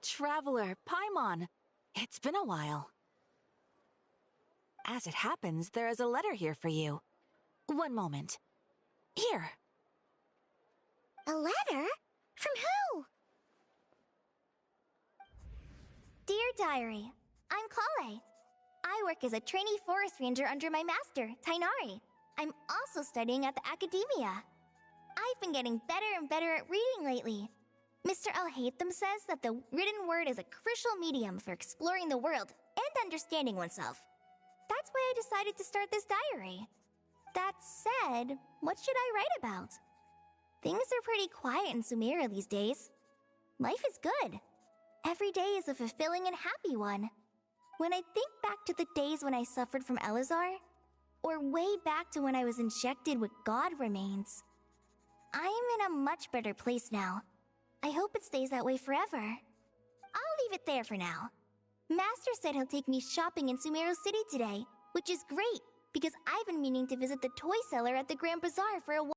Traveler, Paimon. It's been a while. As it happens, there is a letter here for you. One moment. Here. A letter? From who? Dear Diary, I'm Kale. I work as a trainee forest ranger under my master, Tainari. I'm also studying at the academia. I've been getting better and better at reading lately. Mr. Alhaitham says that the written word is a crucial medium for exploring the world and understanding oneself. That's why I decided to start this diary. That said, what should I write about? Things are pretty quiet in Sumeria these days. Life is good. Every day is a fulfilling and happy one. When I think back to the days when I suffered from Elazar, or way back to when I was injected with God remains, I am in a much better place now. I hope it stays that way forever. I'll leave it there for now. Master said he'll take me shopping in Sumeru City today, which is great, because I've been meaning to visit the toy seller at the Grand Bazaar for a while.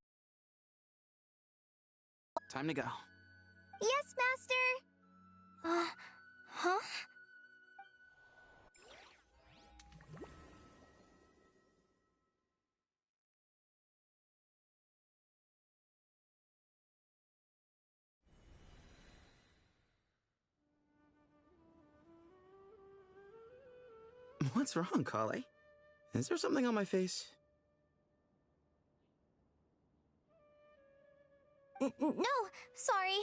Time to go. Yes, Master! Huh? What's wrong, Kale? Is there something on my face? No, sorry.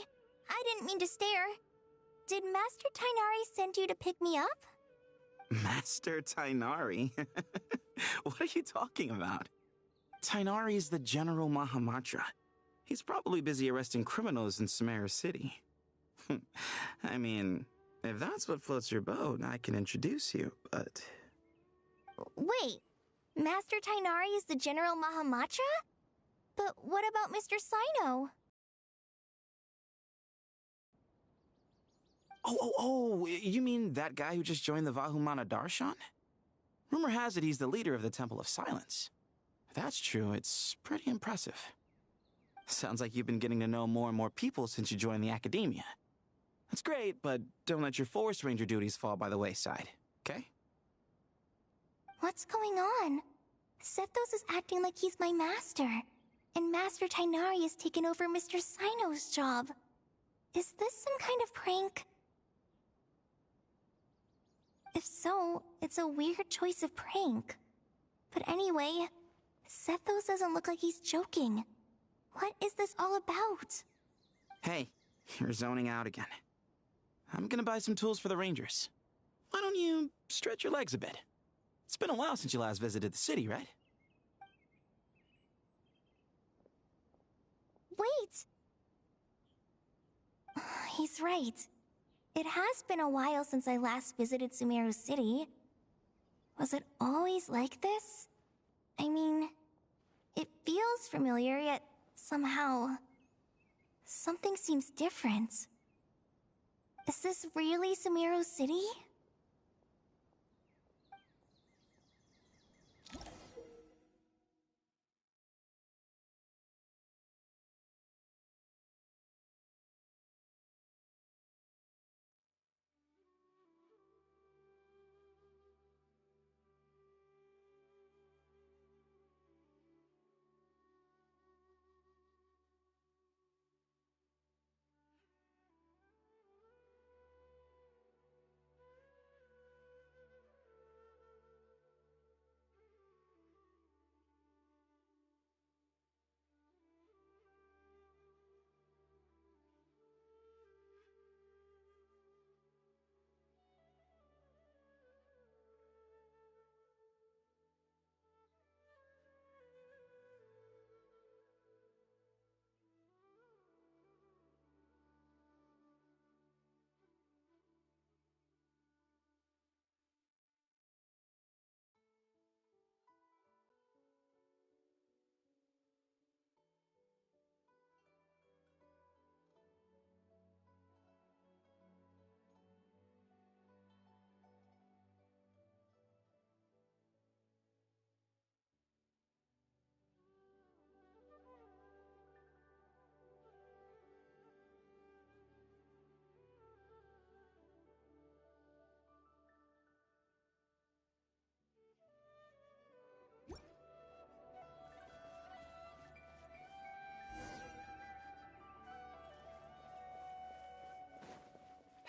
I didn't mean to stare. Did Master Tainari send you to pick me up? Master Tainari? What are you talking about? Tainari is the General Mahamatra. He's probably busy arresting criminals in Sumeru City. I mean, if that's what floats your boat, I can introduce you, but... Wait, Master Tainari is the General Mahamatra? But what about Mr. Sino? Oh, you mean that guy who just joined the Vahumana Darshan? Rumor has it he's the leader of the Temple of Silence. If that's true, it's pretty impressive. Sounds like you've been getting to know more and more people since you joined the academia. That's great, but don't let your forest ranger duties fall by the wayside, okay? What's going on? Sethos is acting like he's my master, and Master Tainari has taken over Mr. Sino's job. Is this some kind of prank? If so, it's a weird choice of prank. But anyway, Sethos doesn't look like he's joking. What is this all about? Hey, you're zoning out again. I'm gonna buy some tools for the rangers. Why don't you stretch your legs a bit? It's been a while since you last visited the city, right? Wait! He's right. It has been a while since I last visited Sumeru City. Was it always like this? I mean, it feels familiar, yet somehow... something seems different. Is this really Sumeru City?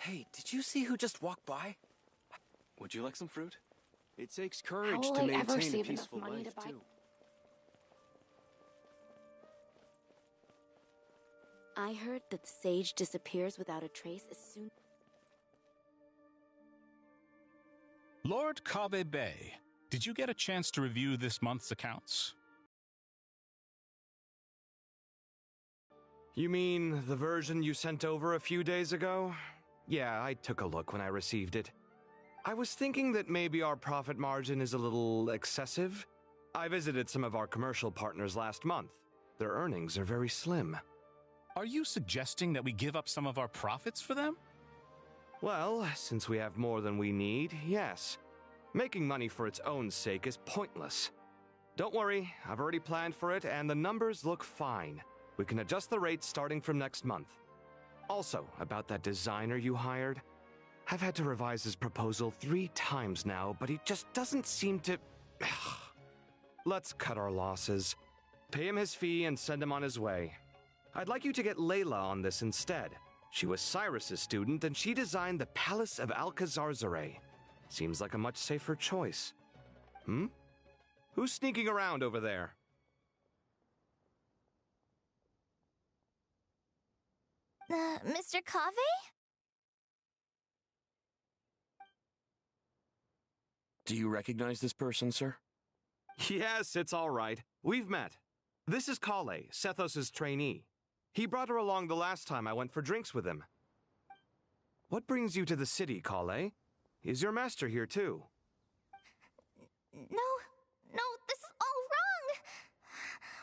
Hey, did you see who just walked by? Would you like some fruit? It takes How courage will to I ever maintain a save enough peaceful money life, to buy? too. I heard that the sage disappears without a trace as soon... Lord Kave Bay, did you get a chance to review this month's accounts? You mean the version you sent over a few days ago? Yeah, I took a look when I received it. I was thinking that maybe our profit margin is a little excessive. I visited some of our commercial partners last month. Their earnings are very slim. Are you suggesting that we give up some of our profits for them? Well, since we have more than we need, yes. Making money for its own sake is pointless. Don't worry, I've already planned for it, and the numbers look fine. We can adjust the rates starting from next month. Also, about that designer you hired, I've had to revise his proposal 3 times now, but he just doesn't seem to... Let's cut our losses. Pay him his fee and send him on his way. I'd like you to get Layla on this instead. She was Cyrus's student, and she designed the Palace of Alcazarzare. Seems like a much safer choice. Who's sneaking around over there? Mr. Cave? Do you recognize this person, sir? Yes, it's all right. We've met. This is Kale, Sethos' trainee. He brought her along the last time I went for drinks with him. What brings you to the city, Kale? Is your master here too? No, this is all wrong!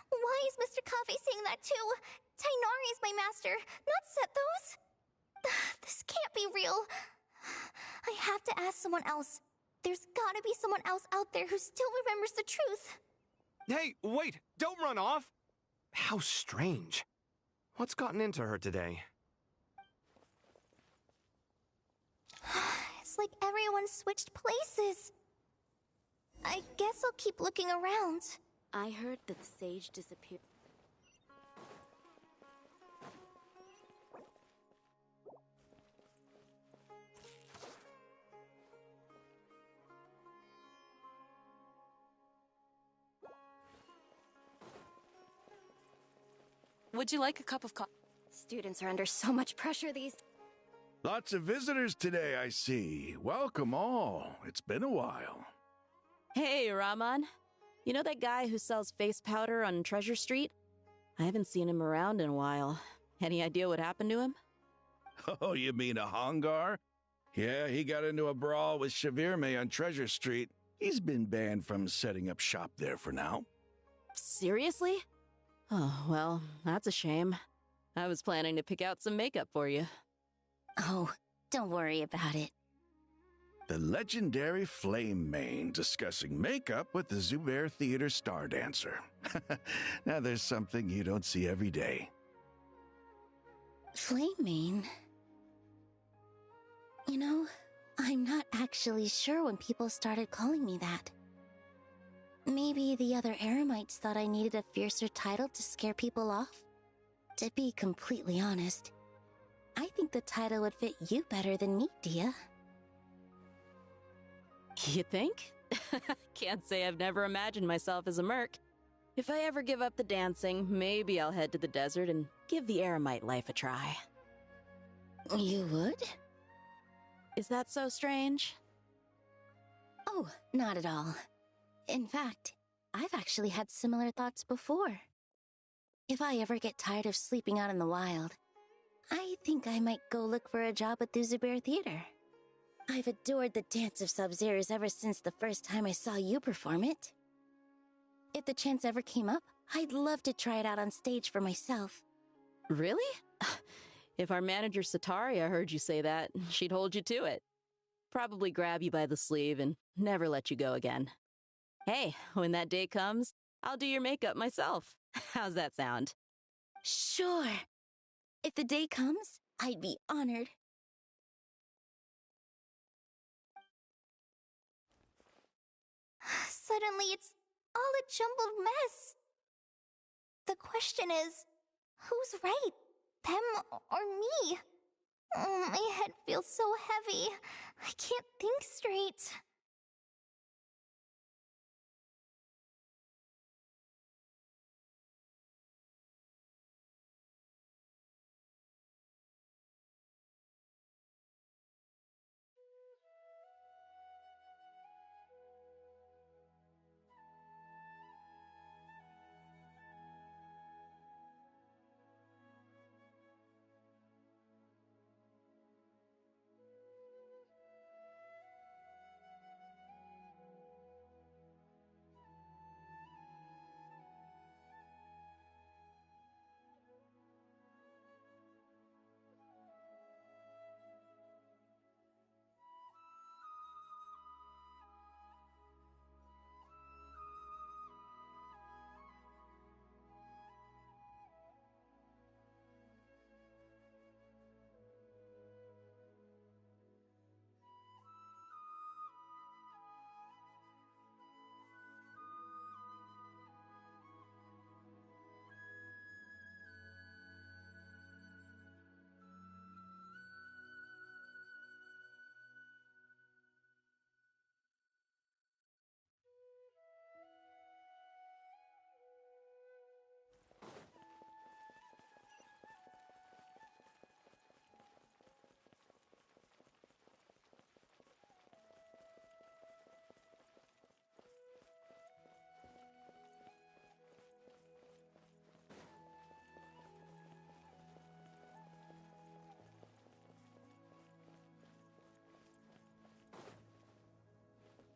Why is Mr. Cave saying that too? Tainari is my master, not Sethos! This can't be real. I have to ask someone else. There's gotta be someone else out there who still remembers the truth. Hey, wait! Don't run off! How strange. What's gotten into her today? It's like everyone switched places. I guess I'll keep looking around. I heard that the sage disappeared... Would you like a cup of coffee? Students are under so much pressure these... Lots of visitors today, I see. Welcome all. It's been a while. Hey, Rahman. You know that guy who sells face powder on Treasure Street? I haven't seen him around in a while. Any idea what happened to him? Oh, you mean a Hongar? Yeah, he got into a brawl with Shavirme on Treasure Street. He's been banned from setting up shop there for now. Seriously? Oh, well, that's a shame. I was planning to pick out some makeup for you. Oh, don't worry about it. The legendary Flame Mane discussing makeup with the Zubair Theater star dancer. Now there's something you don't see every day. Flame-mane? You know, I'm not actually sure when people started calling me that. Maybe the other Eremites thought I needed a fiercer title to scare people off? To be completely honest, I think the title would fit you better than me, Dia. You think? Can't say I've never imagined myself as a merc. If I ever give up the dancing, maybe I'll head to the desert and give the Eremite life a try. You would? Is that so strange? Oh, not at all. In fact, I've actually had similar thoughts before. If I ever get tired of sleeping out in the wild, I think I might go look for a job at the Zubair Theater. I've adored the dance of Sub-Zeros ever since the first time I saw you perform it. If the chance ever came up, I'd love to try it out on stage for myself. Really? If our manager Sataria heard you say that, she'd hold you to it. Probably grab you by the sleeve and never let you go again. Hey, when that day comes, I'll do your makeup myself. How's that sound? Sure. If the day comes, I'd be honored. Suddenly, it's all a jumbled mess. The question is, who's right? Them or me? My head feels so heavy. I can't think straight.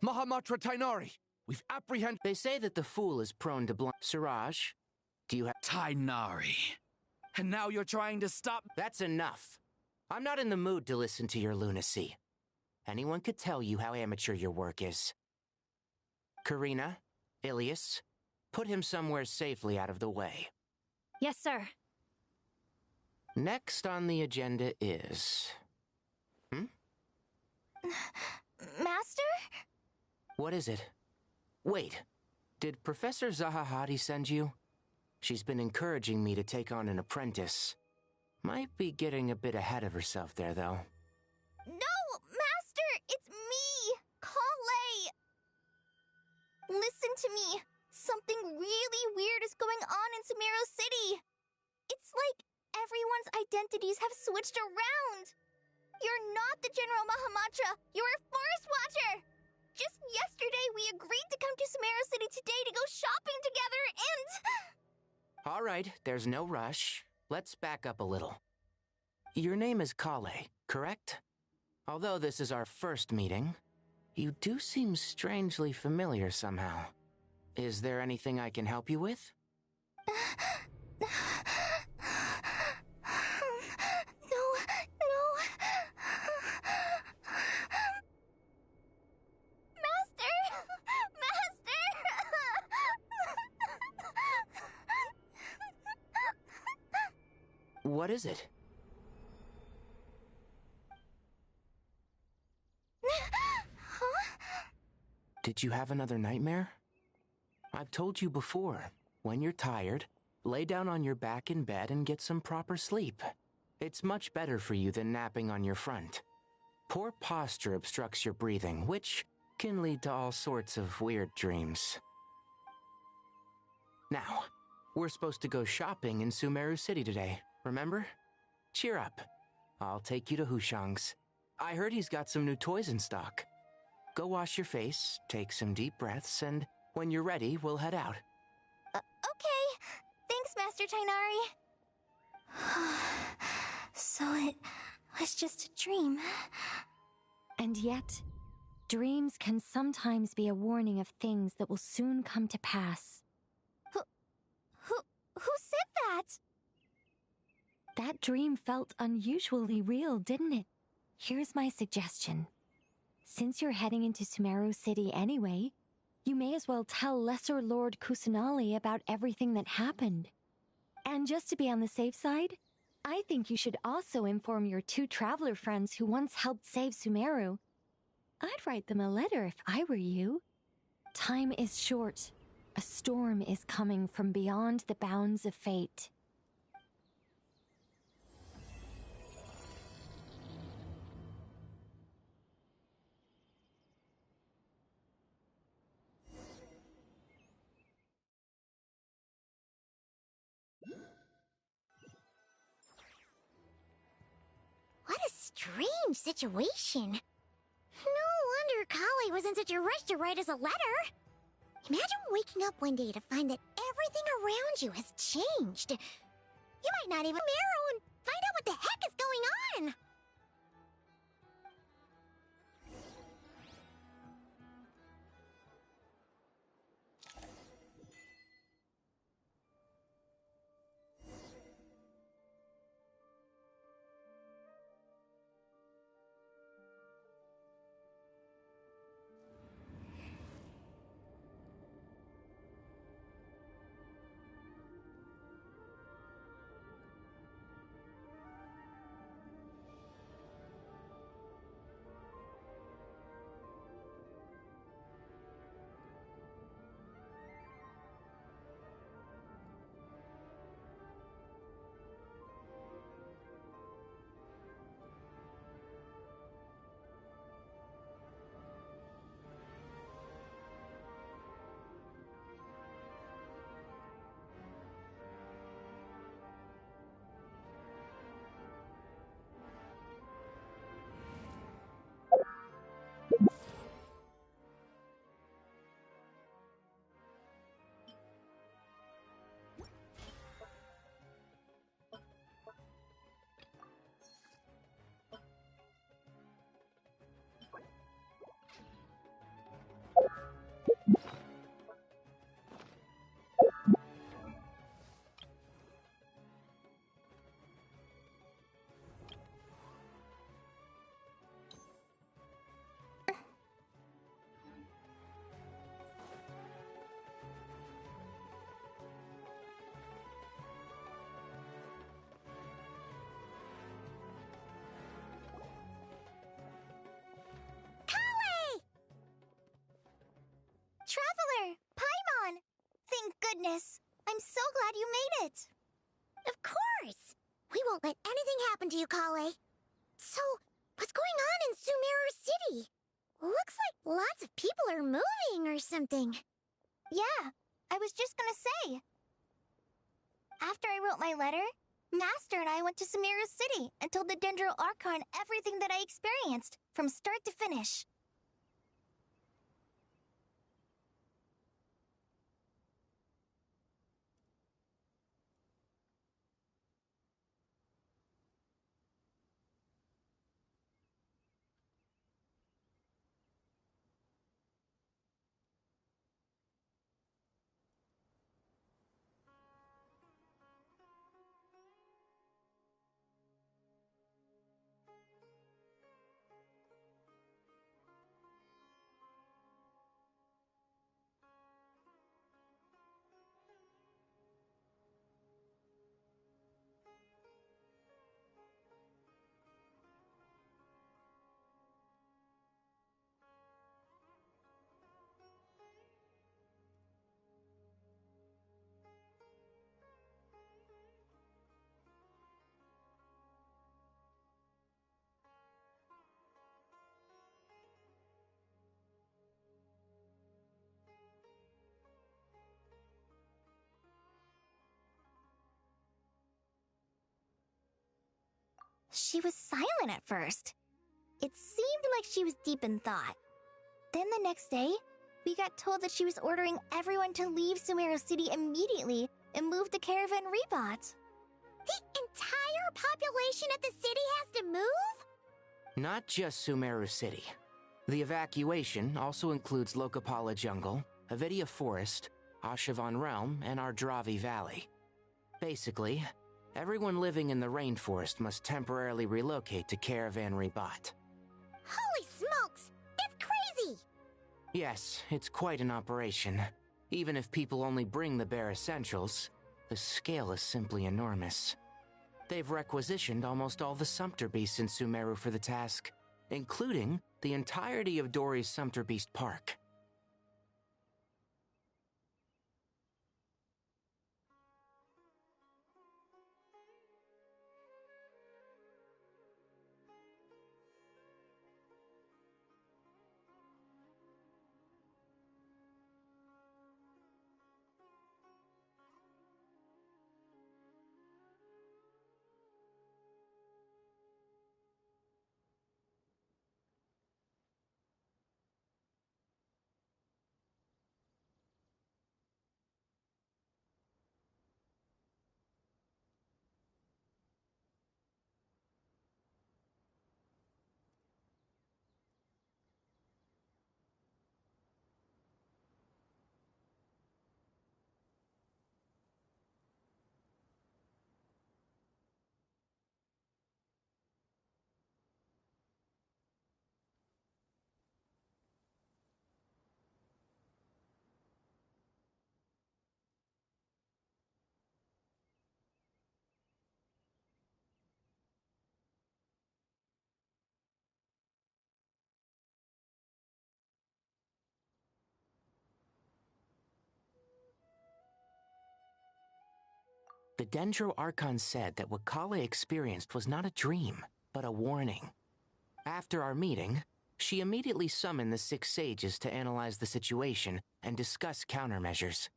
Mahamatra Tainari, we've apprehended— They say that the fool is prone to blind. Siraj, do you have— Tainari. And now you're trying to stop— That's enough. I'm not in the mood to listen to your lunacy. Anyone could tell you how amateur your work is. Karina, Ilias, put him somewhere safely out of the way. Yes, sir. Next on the agenda is... Master? What is it? Wait, did Professor Zahahati send you? She's been encouraging me to take on an apprentice. Might be getting a bit ahead of herself there, though. No, Master! It's me! Kale! Listen to me. Something really weird is going on in Sumeru City. It's like everyone's identities have switched around. You're not the General Mahamatra. You're a forest watcher. Just yesterday, we agreed to come to Sumeru City today to go shopping together and... All right, there's no rush. Let's back up a little. Your name is Kale, correct? Although this is our first meeting, you do seem strangely familiar somehow. Is there anything I can help you with? What is it? Did you have another nightmare? I've told you before, when you're tired, lay down on your back in bed and get some proper sleep. It's much better for you than napping on your front. Poor posture obstructs your breathing, which can lead to all sorts of weird dreams. Now, we're supposed to go shopping in Sumeru City today, remember? Cheer up. I'll take you to Hushang's. I heard he's got some new toys in stock. Go wash your face, take some deep breaths, and when you're ready, we'll head out. Okay. Thanks, Master Tainari. So it was just a dream. And yet, dreams can sometimes be a warning of things that will soon come to pass. Who said that? That dream felt unusually real, didn't it? Here's my suggestion. Since you're heading into Sumeru City anyway, you may as well tell Lesser Lord Kusanali about everything that happened. And just to be on the safe side, I think you should also inform your 2 traveler friends who once helped save Sumeru. I'd write them a letter if I were you. Time is short. A storm is coming from beyond the bounds of fate. strange situation. No wonder Kale was in such a rush to write us a letter. Imagine waking up one day to find that everything around you has changed. You might not even marrow and find out what the heck is going on. Traveler! Paimon! Thank goodness! I'm so glad you made it! Of course! We won't let anything happen to you, Kale. So, what's going on in Sumeru City? Looks like lots of people are moving or something. Yeah, I was just gonna say. After I wrote my letter, Master and I went to Sumeru City and told the Dendro Archon everything that I experienced, from start to finish. She was silent at first. It seemed like she was deep in thought. Then the next day, we got told that she was ordering everyone to leave Sumeru City immediately and move to Caravan Rebot. The entire population at the city has to move? Not just Sumeru City. The evacuation also includes Lokapala Jungle, Avidia Forest, Ashavan Realm, and Ardravi Valley. Basically, everyone living in the rainforest must temporarily relocate to Caravan Rebot. Holy smokes! That's crazy! Yes, it's quite an operation. Even if people only bring the bare essentials, the scale is simply enormous. They've requisitioned almost all the Sumpter Beasts in Sumeru for the task, including the entirety of Dori's Sumpter Beast Park. The Dendro Archon said that what Kale experienced was not a dream, but a warning. After our meeting, she immediately summoned the 6 sages to analyze the situation and discuss countermeasures.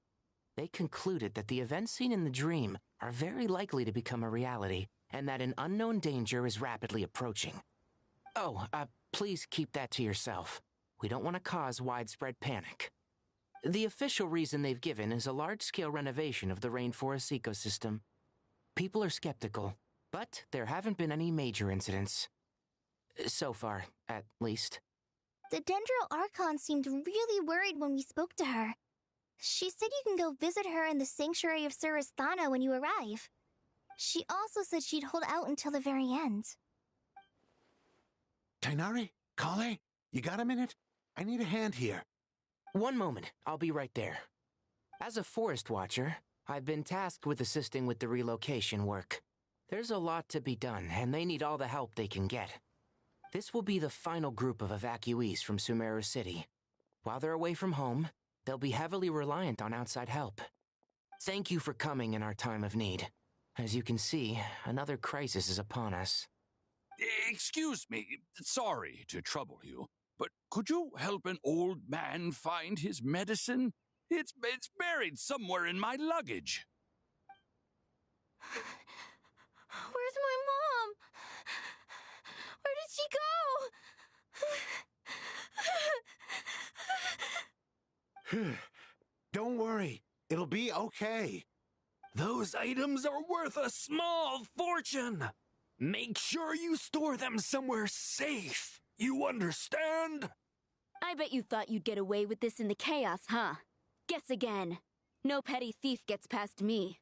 They concluded that the events seen in the dream are very likely to become a reality, and that an unknown danger is rapidly approaching. Oh, please keep that to yourself. We don't want to cause widespread panic. The official reason they've given is a large-scale renovation of the rainforest ecosystem. People are skeptical, but there haven't been any major incidents. So far, at least. The Dendro Archon seemed really worried when we spoke to her. She said you can go visit her in the Sanctuary of Surasthana when you arrive. She also said she'd hold out until the very end. Tighnari? Kale? You got a minute? I need a hand here. One moment, I'll be right there. As a forest watcher, I've been tasked with assisting with the relocation work. There's a lot to be done, and they need all the help they can get. This will be the final group of evacuees from Sumeru City. While they're away from home, they'll be heavily reliant on outside help. Thank you for coming in our time of need. As you can see, another crisis is upon us. Excuse me, sorry to trouble you, but could you help an old man find his medicine? It's buried somewhere in my luggage. Where's my mom? Where did she go? Don't worry. It'll be okay. Those items are worth a small fortune. Make sure you store them somewhere safe. You understand? I bet you thought you'd get away with this in the chaos, huh? Guess again. No petty thief gets past me.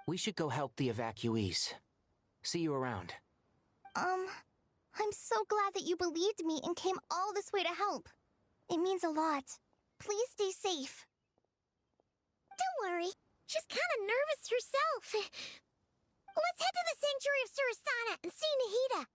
We should go help the evacuees. See you around. I'm so glad that you believed me and came all this way to help. It means a lot. Please stay safe. Don't worry. She's kind of nervous herself. Let's head to the Sanctuary of Surasthana and see Nahida.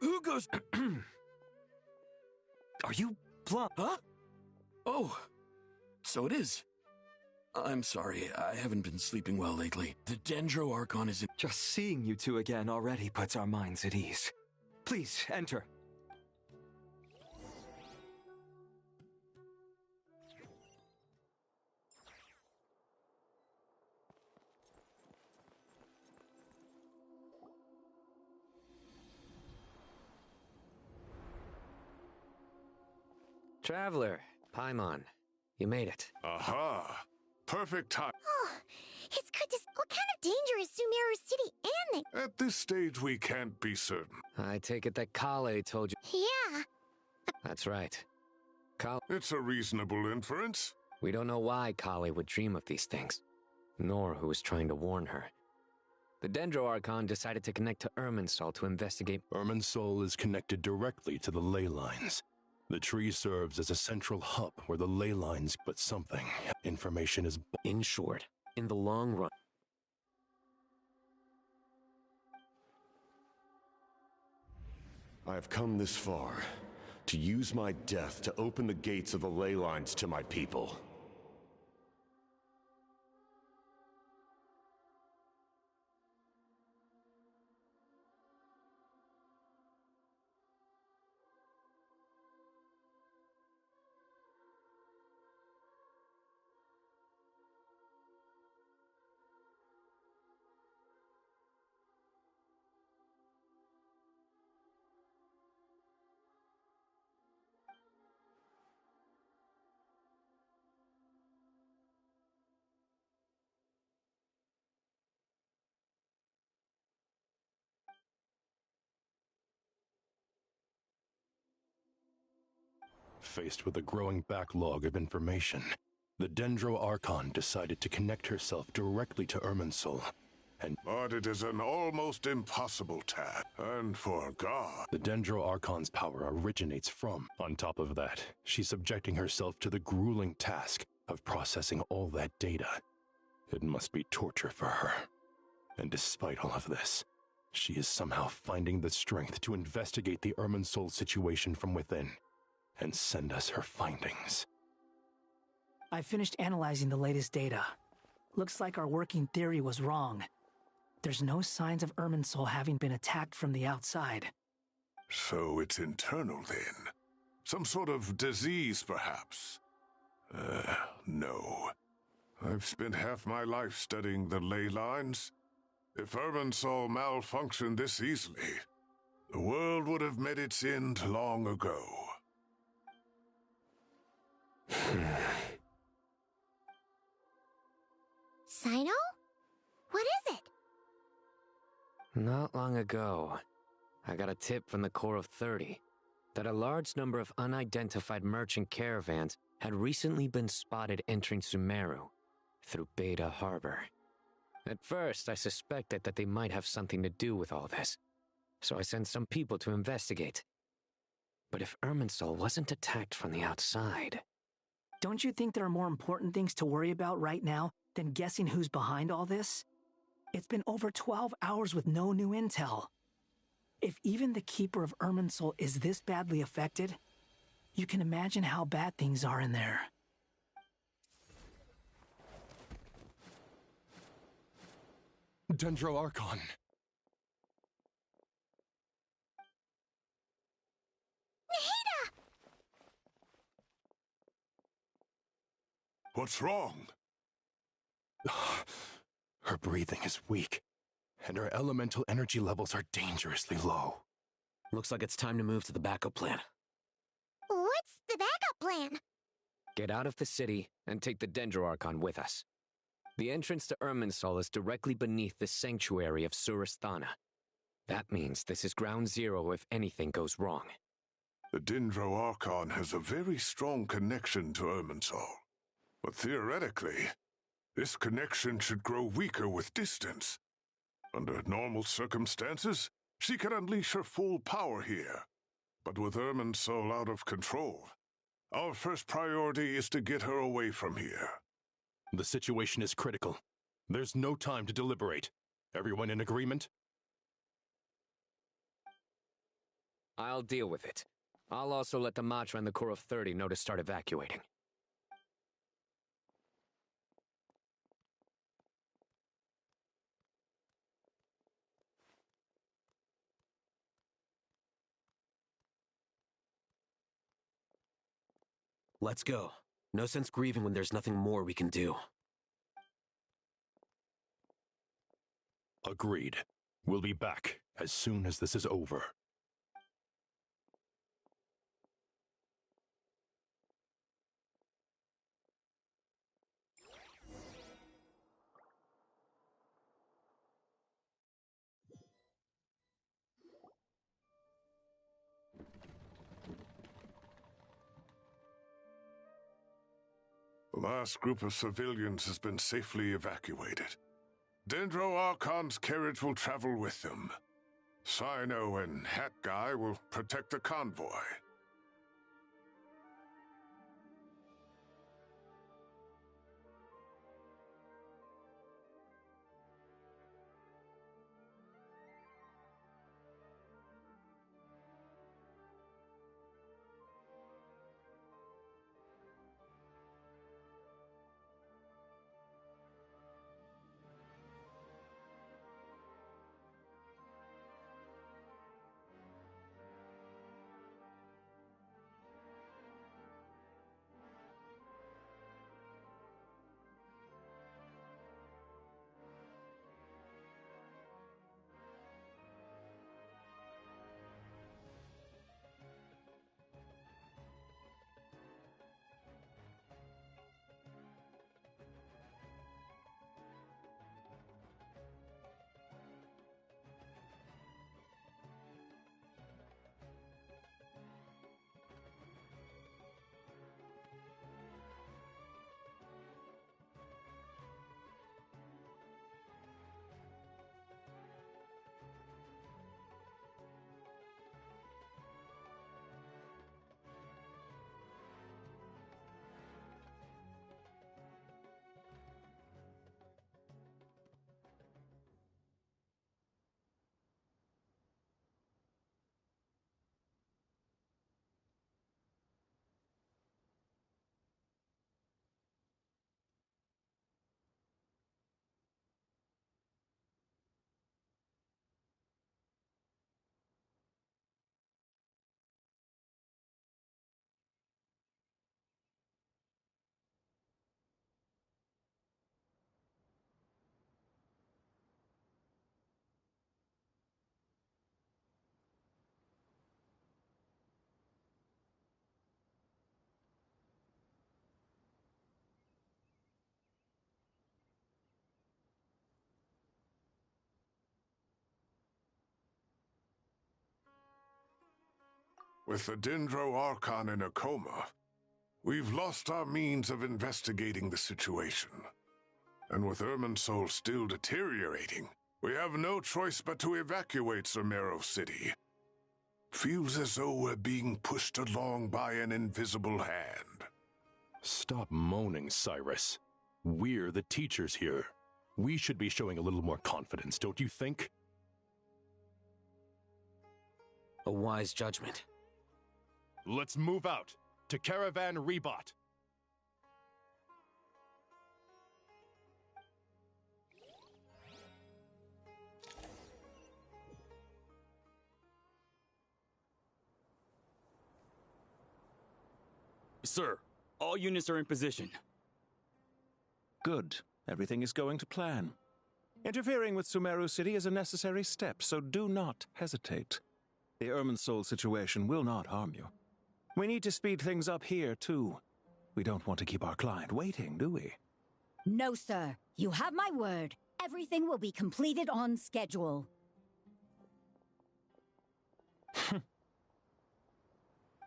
Who goes... Are you plump? Huh? Oh, so it is. I'm sorry, I haven't been sleeping well lately. The Dendro Archon is in... Just seeing you two again already puts our minds at ease. Please, enter. Traveler, Paimon, you made it. Aha! Perfect time. Oh, it's good to... What kind of danger is Sumeru City and the... At this stage, we can't be certain. I take it that Kale told you... Yeah. That's right. Kale... It's a reasonable inference. We don't know why Kale would dream of these things, nor who was trying to warn her. The Dendro Archon decided to connect to Irminsul to investigate... Irminsul is connected directly to the ley lines. The tree serves as a central hub where the ley lines, but something. Information is... In short, in the long run... I've come this far. To use my death to open the gates of the ley lines to my people. Faced with a growing backlog of information, the Dendro Archon decided to connect herself directly to Irminsul, and But it is an almost impossible task, and for God. The Dendro Archon's power originates from. On top of that, she's subjecting herself to the grueling task of processing all that data. It must be torture for her. And despite all of this, she is somehow finding the strength to investigate the Irminsul situation from within and send us her findings. I finished analyzing the latest data. Looks like our working theory was wrong. There's no signs of Irminsul having been attacked from the outside. So it's internal then? Some sort of disease, perhaps? No. I've spent half my life studying the ley lines. If Irminsul malfunctioned this easily, the world would have met its end long ago. Sino? What is it? Not long ago, I got a tip from the Core of 30 that a large number of unidentified merchant caravans had recently been spotted entering Sumeru through Beta Harbor. At first, I suspected that they might have something to do with all this, so I sent some people to investigate. But if Irminsul wasn't attacked from the outside... Don't you think there are more important things to worry about right now than guessing who's behind all this? It's been over 12 hours with no new intel. If even the Keeper of Irminsul is this badly affected, you can imagine how bad things are in there. Dendro Archon! Nahida! What's wrong? Her breathing is weak, and her elemental energy levels are dangerously low. Looks like it's time to move to the backup plan. What's the backup plan? Get out of the city and take the Dendro Archon with us. The entrance to Irminsul is directly beneath the sanctuary of Surasthana. That means this is ground zero if anything goes wrong. The Dendro Archon has a very strong connection to Irminsul. But theoretically, this connection should grow weaker with distance. Under normal circumstances, she can unleash her full power here. But with Irminsul out of control, our first priority is to get her away from here. The situation is critical. There's no time to deliberate. Everyone in agreement? I'll deal with it. I'll also let the Matra and the Core of 30 know to start evacuating. Let's go. No sense grieving when there's nothing more we can do. Agreed. We'll be back as soon as this is over. The last group of civilians has been safely evacuated. Dendro Archon's carriage will travel with them. Sino and Hat Guy will protect the convoy. With the Dendro Archon in a coma, we've lost our means of investigating the situation. And with Irminsul still deteriorating, we have no choice but to evacuate Sumeru City. Feels as though we're being pushed along by an invisible hand. Stop moaning, Cyrus. We're the teachers here. We should be showing a little more confidence, don't you think? A wise judgment. Let's move out to Caravan Rebot. Sir, all units are in position. Good. Everything is going to plan. Interfering with Sumeru City is a necessary step, so do not hesitate. The Irminsul situation will not harm you. We need to speed things up here, too. We don't want to keep our client waiting, do we? No, sir. You have my word. Everything will be completed on schedule.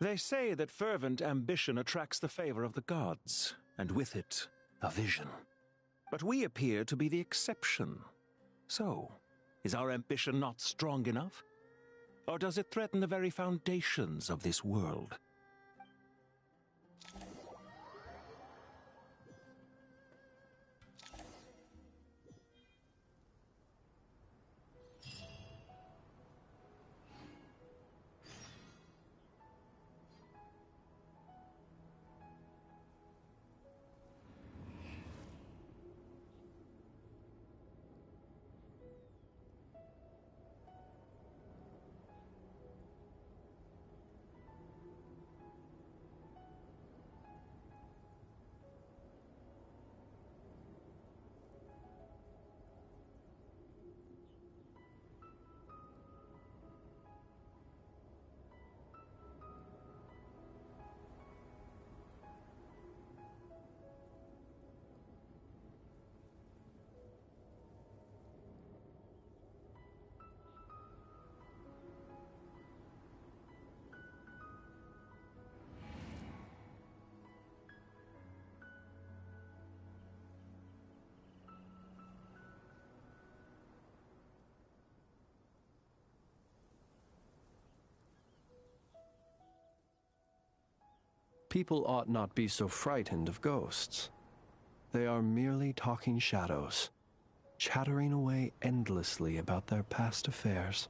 They say that fervent ambition attracts the favor of the gods, and with it, a vision. But we appear to be the exception. So, is our ambition not strong enough? Or does it threaten the very foundations of this world? People ought not be so frightened of ghosts. They are merely talking shadows, chattering away endlessly about their past affairs.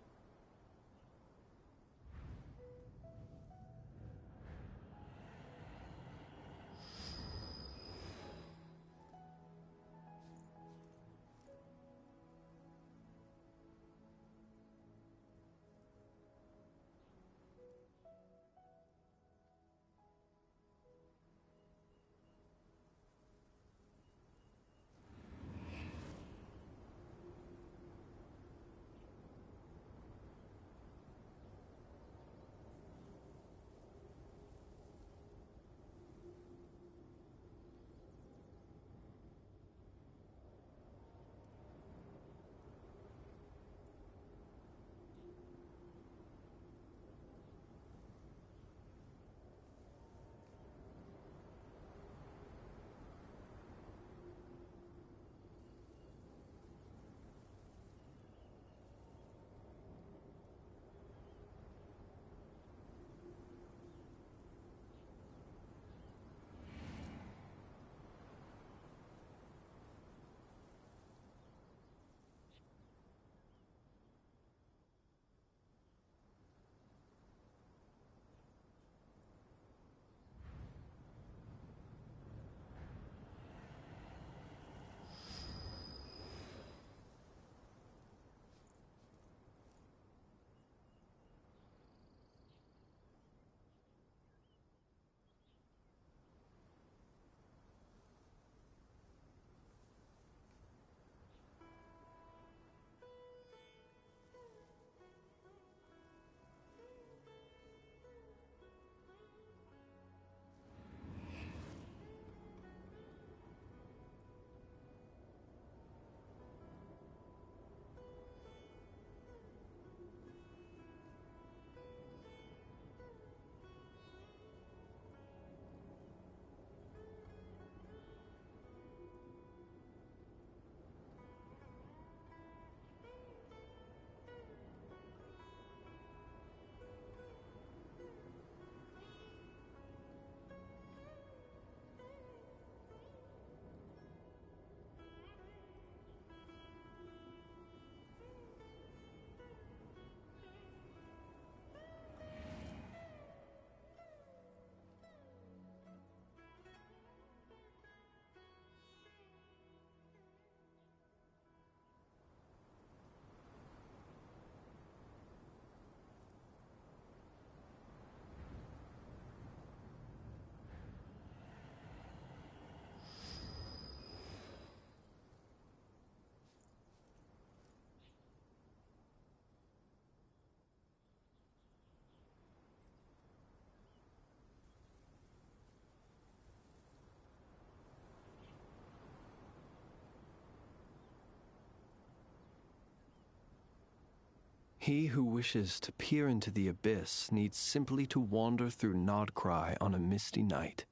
He who wishes to peer into the abyss needs simply to wander through Nodcry on a misty night.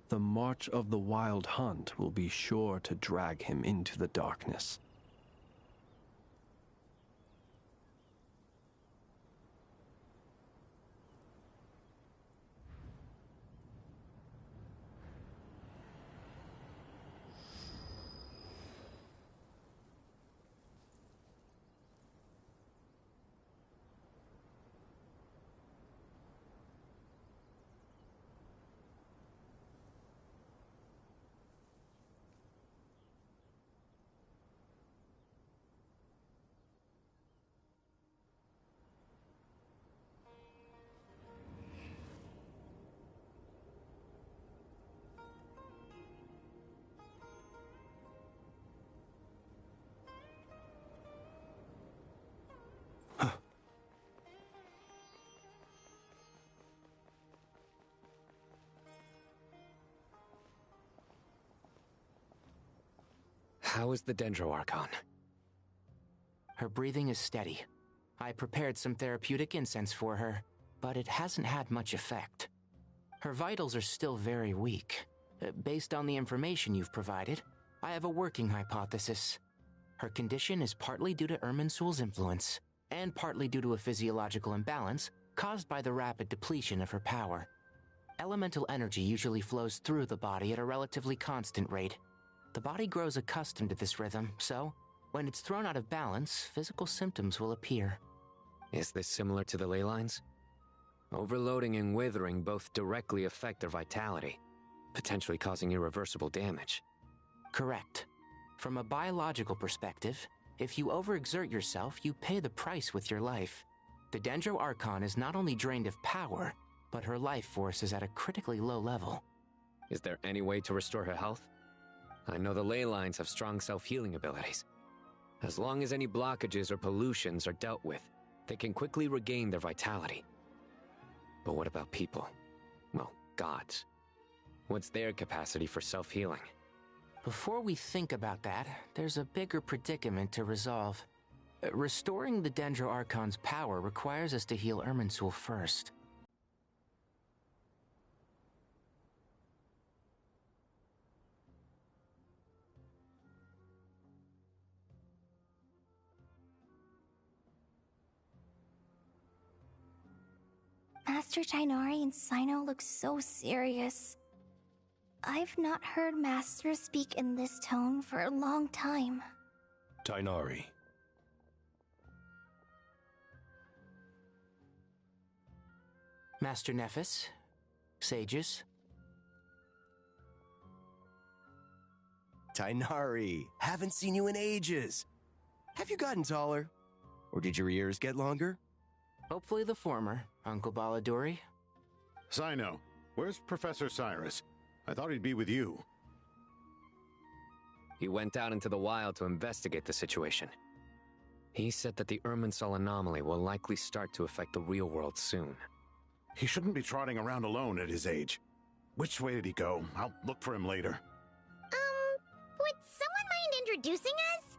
The march of the Wild Hunt will be sure to drag him into the darkness. How is the Dendroarchon? Her breathing is steady. I prepared some therapeutic incense for her, but it hasn't had much effect. Her vitals are still very weak. Based on the information you've provided, I have a working hypothesis. Her condition is partly due to Irminsul's influence, and partly due to a physiological imbalance caused by the rapid depletion of her power. Elemental energy usually flows through the body at a relatively constant rate. The body grows accustomed to this rhythm, so when it's thrown out of balance, physical symptoms will appear. Is this similar to the ley lines? Overloading and withering both directly affect their vitality, potentially causing irreversible damage. Correct. From a biological perspective, if you overexert yourself, you pay the price with your life. The Dendroarchon is not only drained of power, but her life force is at a critically low level. Is there any way to restore her health? I know the ley lines have strong self-healing abilities. As long as any blockages or pollutions are dealt with, they can quickly regain their vitality. But what about people? Well, gods. What's their capacity for self-healing? Before we think about that, there's a bigger predicament to resolve. Restoring the Dendroarchon's power requires us to heal Irminsul first. Master Tighnari and Sino look so serious. I've not heard Master speak in this tone for a long time. Tighnari. Master Nephis, sages. Tighnari, haven't seen you in ages. Have you gotten taller? Or did your ears get longer? Hopefully the former, Uncle Baladuri. Sino, where's Professor Cyrus? I thought he'd be with you. He went out into the wild to investigate the situation. He said that the Irminsul anomaly will likely start to affect the real world soon. He shouldn't be trotting around alone at his age. Which way did he go? I'll look for him later. Would someone mind introducing us?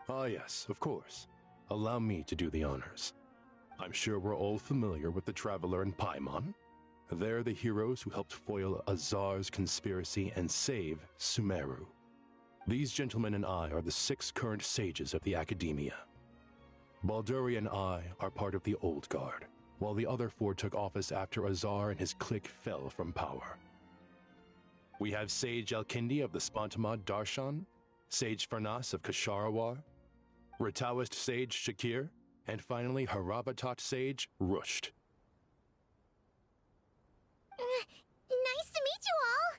Ah yes, of course. Allow me to do the honors. I'm sure we're all familiar with the Traveler and Paimon. They're the heroes who helped foil Azar's conspiracy and save Sumeru. These gentlemen and I are the 6 current sages of the Academia. Balduri and I are part of the Old Guard, while the other 4 took office after Azar and his clique fell from power. We have Sage Elkindi of the Spontamad Darshan, Sage Farnas of Kasharawar, Rataoist Sage Shakir, and finally Haravatat Sage Rusht. Nice to meet you all!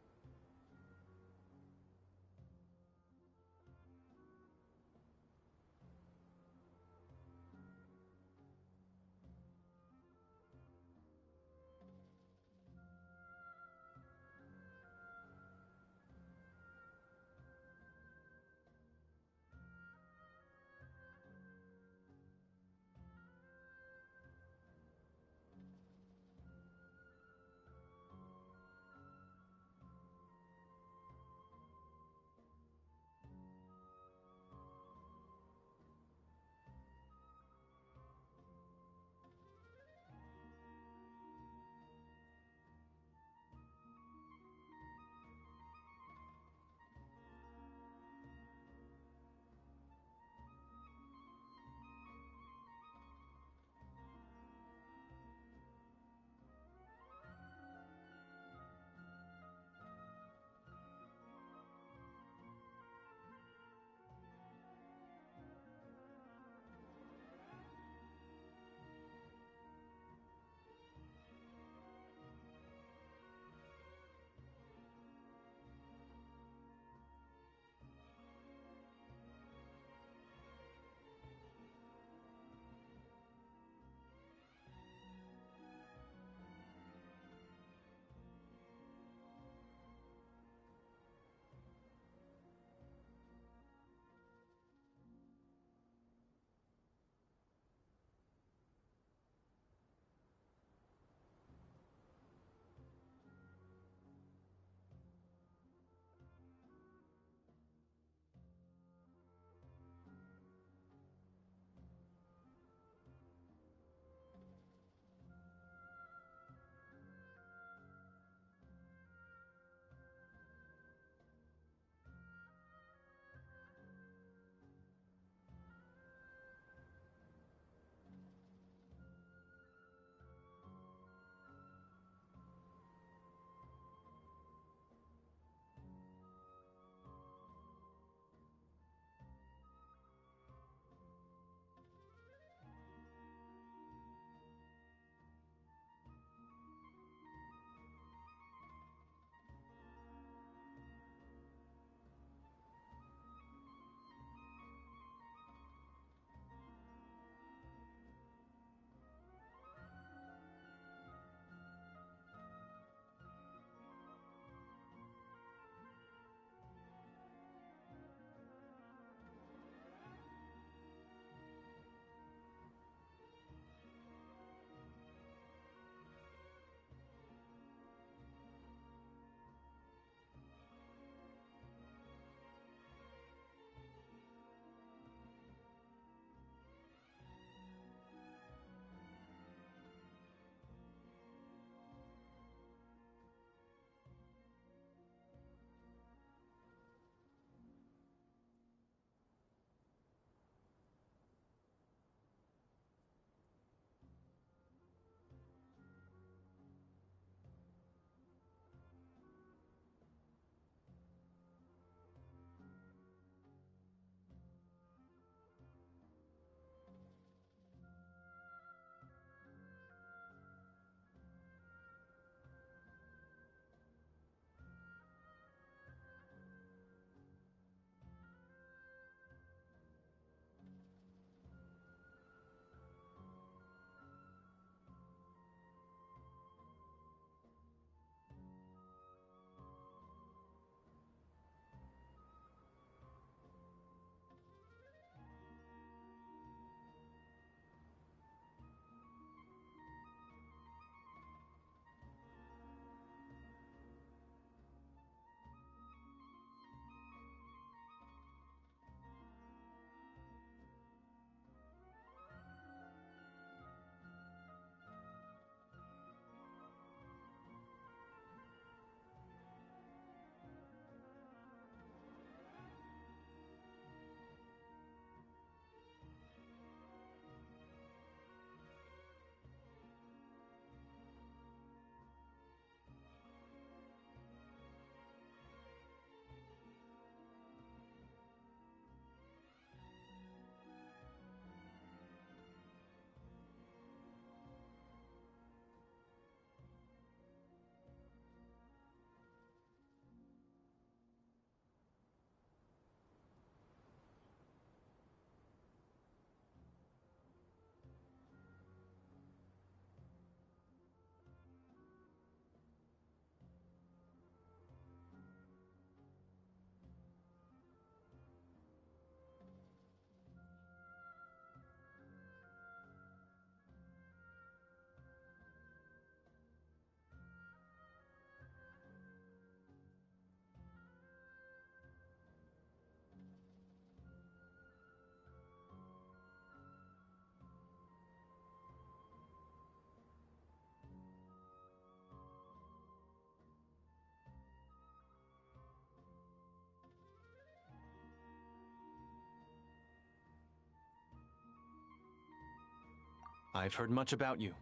I've heard much about you.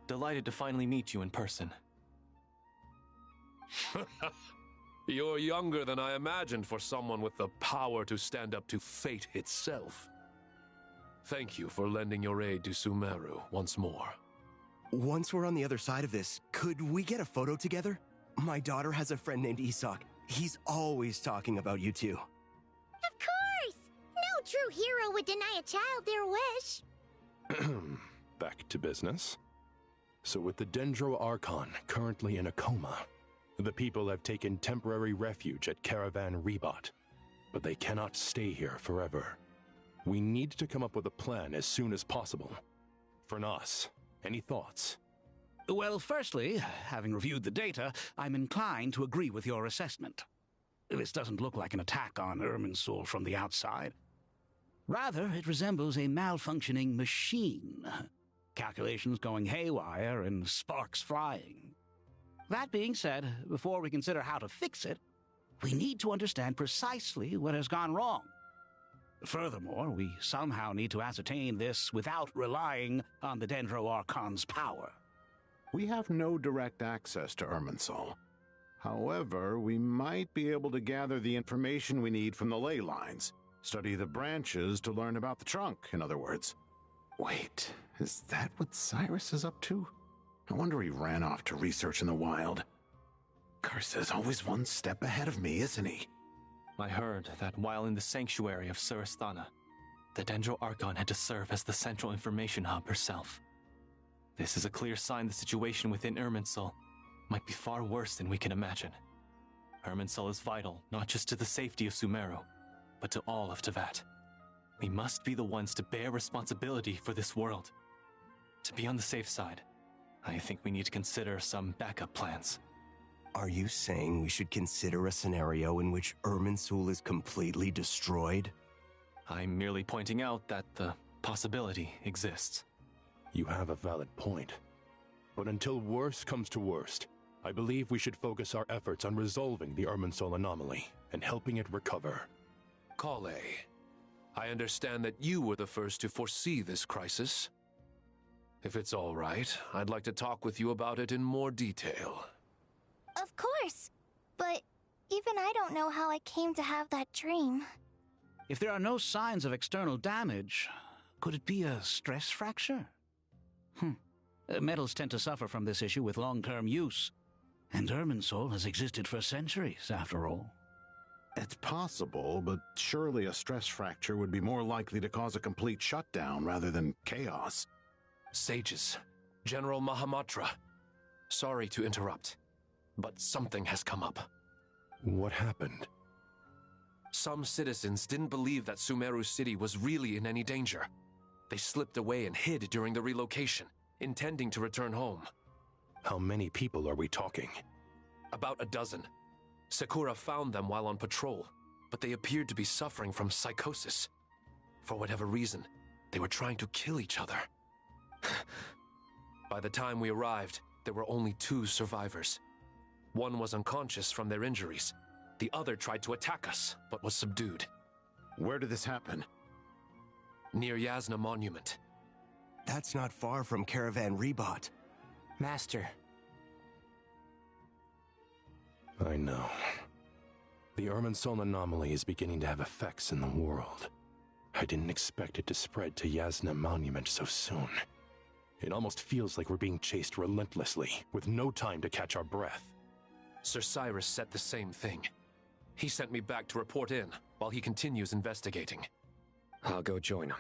Delighted to finally meet you in person. You're younger than I imagined for someone with the power to stand up to fate itself. Thank you for lending your aid to Sumeru once more. Once we're on the other side of this, could we get a photo together? My daughter has a friend named Isak. He's always talking about you two. Of course! No true hero would deny a child their wish. Back to business. So with the Dendro Archon currently in a coma, the people have taken temporary refuge at Caravan Rebot. But they cannot stay here forever. We need to come up with a plan as soon as possible. For Nas, any thoughts? Well, firstly, having reviewed the data, I'm inclined to agree with your assessment. This doesn't look like an attack on Irminsul from the outside. Rather, it resembles a malfunctioning machine. Calculations going haywire and sparks flying. That being said, before we consider how to fix it, we need to understand precisely what has gone wrong. Furthermore, we somehow need to ascertain this without relying on the Dendro Archon's power. We have no direct access to Irminsul. However, we might be able to gather the information we need from the ley lines. Study the branches to learn about the trunk, in other words. Wait, is that what Cyrus is up to? No wonder he ran off to research in the wild. Karsa's always one step ahead of me, isn't he? I heard that while in the sanctuary of Surasthana, the Dendro Archon had to serve as the central information hub herself. This is a clear sign the situation within Irminsul might be far worse than we can imagine. Irminsul is vital not just to the safety of Sumeru, but to all of Teyvat. We must be the ones to bear responsibility for this world. To be on the safe side, I think we need to consider some backup plans. Are you saying we should consider a scenario in which Irminsul is completely destroyed? I'm merely pointing out that the possibility exists. You have a valid point. But until worst comes to worst, I believe we should focus our efforts on resolving the Irminsul anomaly and helping it recover. Kale, I understand that you were the first to foresee this crisis. If it's all right, I'd like to talk with you about it in more detail. Of course, but even I don't know how I came to have that dream. If there are no signs of external damage, could it be a stress fracture? Metals tend to suffer from this issue with long-term use, and Irminsul has existed for centuries, after all. It's possible, but surely a stress fracture would be more likely to cause a complete shutdown rather than chaos. Sages, General Mahamatra, sorry to interrupt, but something has come up. What happened? Some citizens didn't believe that Sumeru City was really in any danger. They slipped away and hid during the relocation, intending to return home. How many people are we talking? About a dozen. Sakura found them while on patrol, but they appeared to be suffering from psychosis. For whatever reason, they were trying to kill each other. By the time we arrived, there were only 2 survivors. One was unconscious from their injuries. The other tried to attack us, but was subdued. Where did this happen? Near Yasna Monument. That's not far from Caravan Rebot. Master. I know. The Irminsul anomaly is beginning to have effects in the world. I didn't expect it to spread to Yasna Monument so soon. It almost feels like we're being chased relentlessly, with no time to catch our breath. Sir Cyrus said the same thing. He sent me back to report in, while he continues investigating. I'll go join him.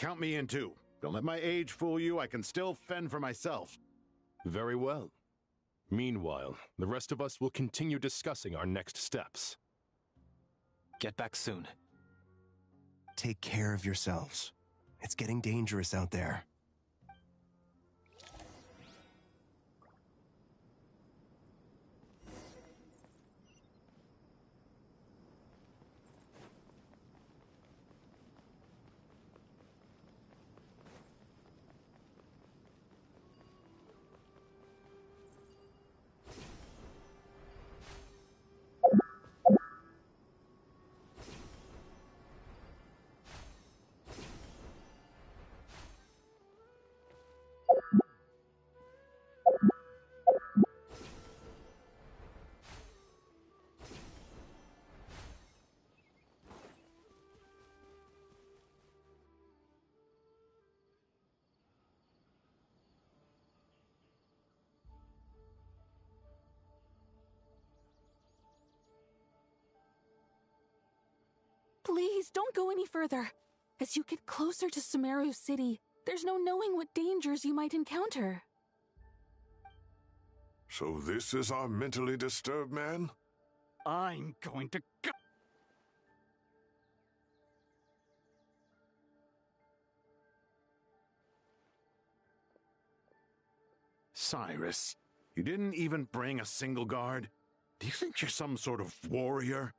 count me in too. Don't let my age fool you. I can still fend for myself. Very well. Meanwhile, the rest of us will continue discussing our next steps. Get back soon. Take care of yourselves. It's getting dangerous out there. Please, don't go any further. As you get closer to Sumeru City, there's no knowing what dangers you might encounter. So this is our mentally disturbed man? I'm going to go. Cyrus, you didn't even bring a single guard? Do you think you're some sort of warrior?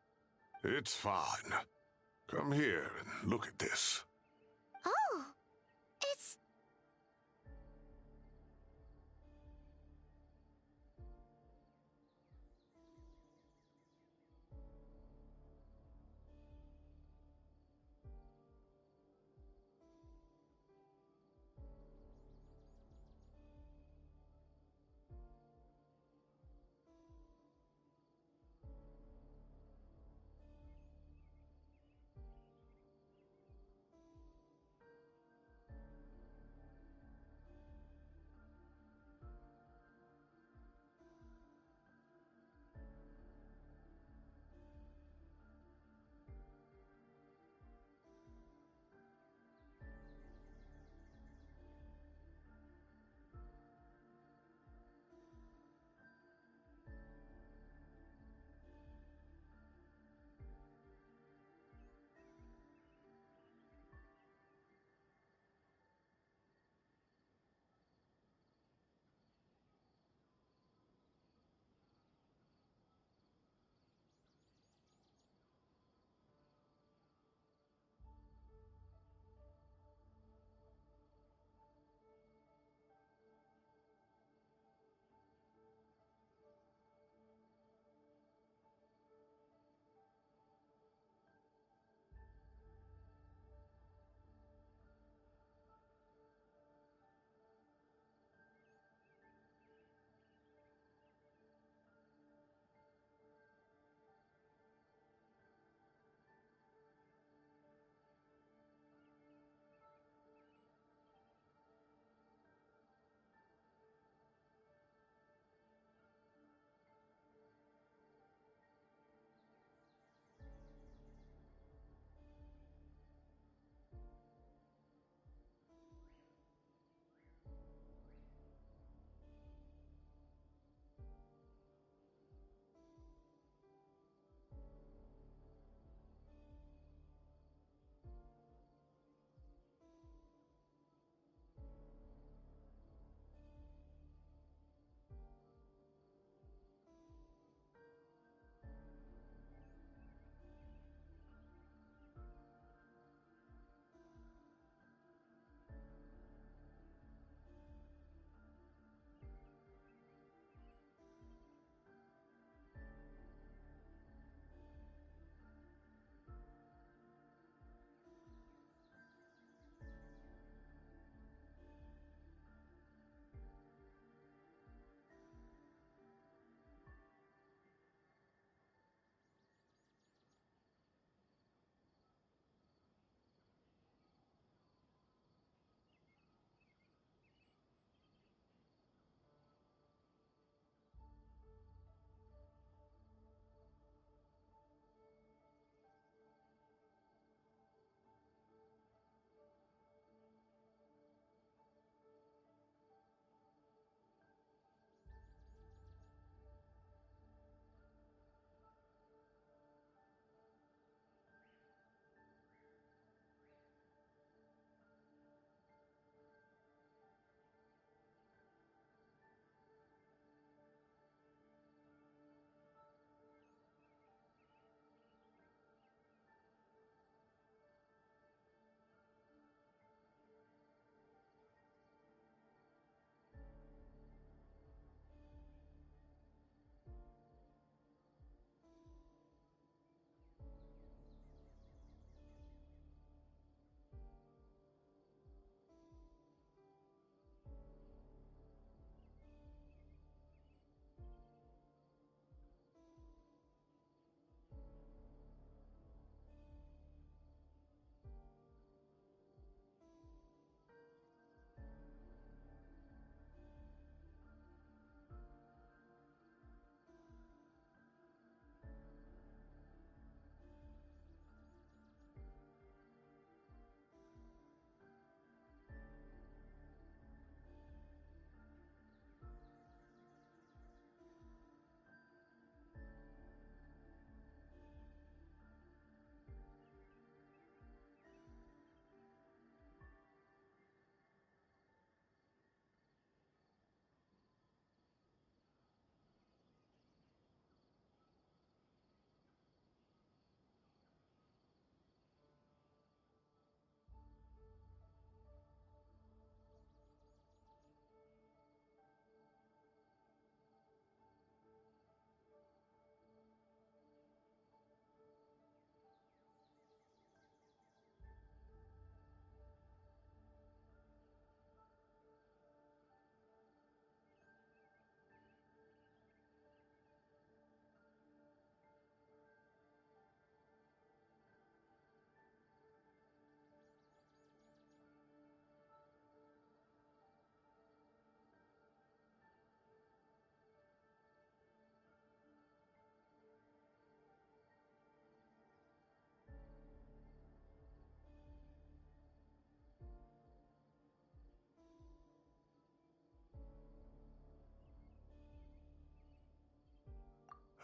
It's fine. Come here and look at this. Oh, it's...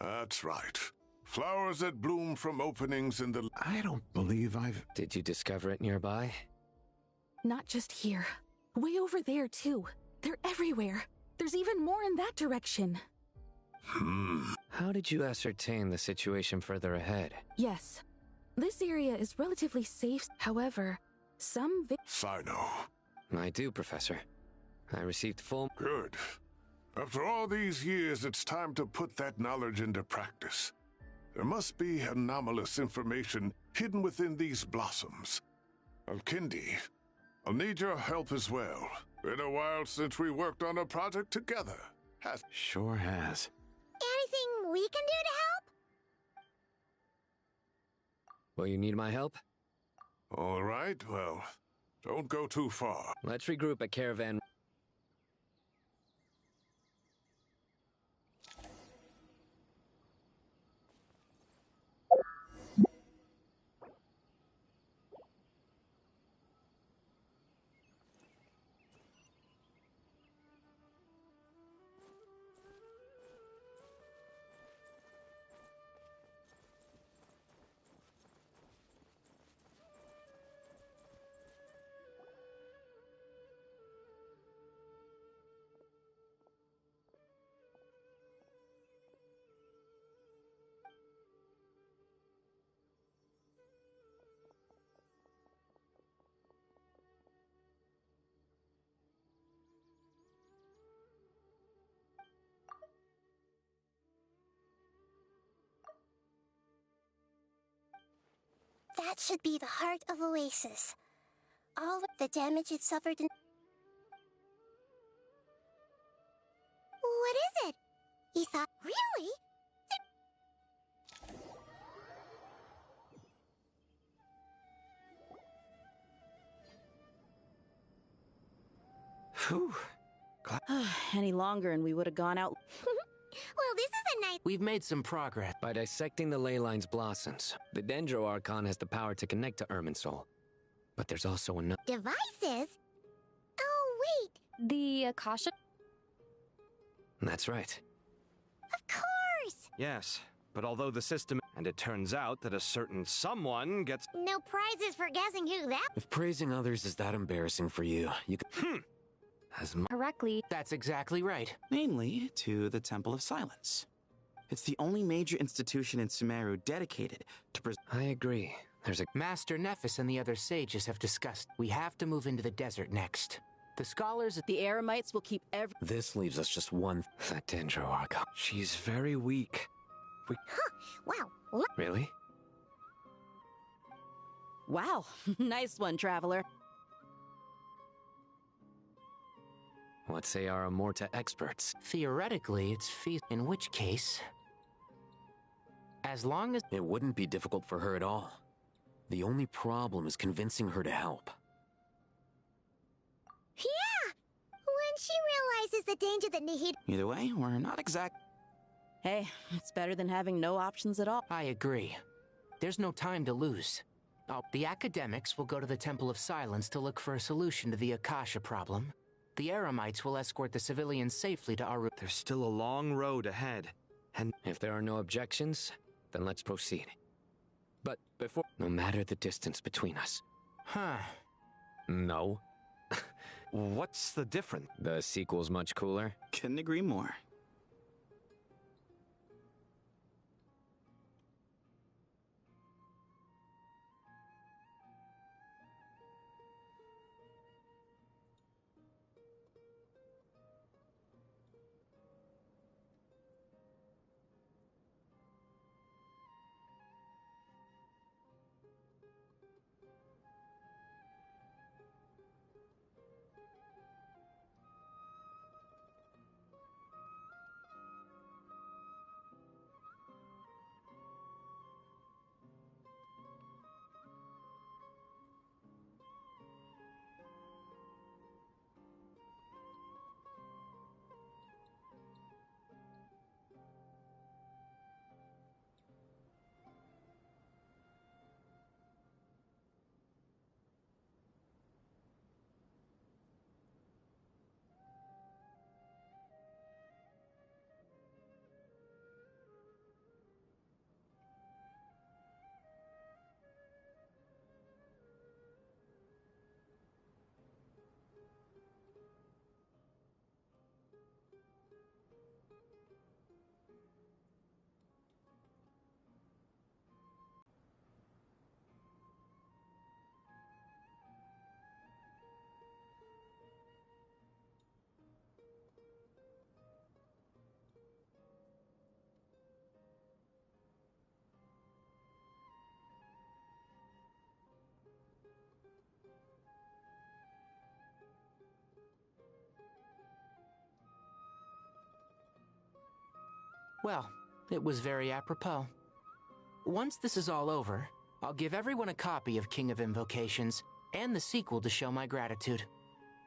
That's right. Flowers that bloom from openings in the... I don't believe I've... Did you discover it nearby? Not just here. Way over there, too. They're everywhere. There's even more in that direction. How did you ascertain the situation further ahead? Yes. This area is relatively safe. However, some Sino. I do, Professor. I received full... Good. After all these years, it's time to put that knowledge into practice. There must be anomalous information hidden within these blossoms. Alkindi, I'll need your help as well. Been a while since we worked on a project together. Sure has. Anything we can do to help? Will you need my help? All right, well, don't go too far. Let's regroup at Caravan. That should be the heart of Oasis. All the damage it suffered in... What is it? He thought... Really? Whew. Any longer and we would have gone out. Well, this is a nice... We've made some progress. By dissecting the ley line's blossoms, the Dendro Archon has the power to connect to Irminsul. But there's also another... Devices? Oh, wait. The Akasha? That's right. Of course! Yes, but although the system... And it turns out that a certain someone gets... No prizes for guessing who that... If praising others is that embarrassing for you, you can... Correctly. That's exactly right. Namely, to the Temple of Silence. It's the only major institution in Sumeru dedicated to I agree. There's a... Master Nephis and the other sages have discussed. We have to move into the desert next. The scholars... The Eremites will keep every... This leaves us just one... That Dendro Archon. She's very weak. Wow. Really? Wow. Nice one, Traveler. What say our Amorta experts? Theoretically, it's in which case... As long as... It wouldn't be difficult for her at all. The only problem is convincing her to help. Yeah! When she realizes the danger that Nihid... Either way, we're not exact... Hey, it's better than having no options at all. I agree. There's no time to lose. The academics will go to the Temple of Silence to look for a solution to the Akasha problem. The Eremites will escort the civilians safely to our... There's still a long road ahead, and... If there are no objections, then let's proceed. But before... No matter the distance between us. Huh. No. What's the difference? The sequel's much cooler. Couldn't agree more. Well, it was very apropos. Once this is all over, I'll give everyone a copy of King of Invocations and the sequel to show my gratitude.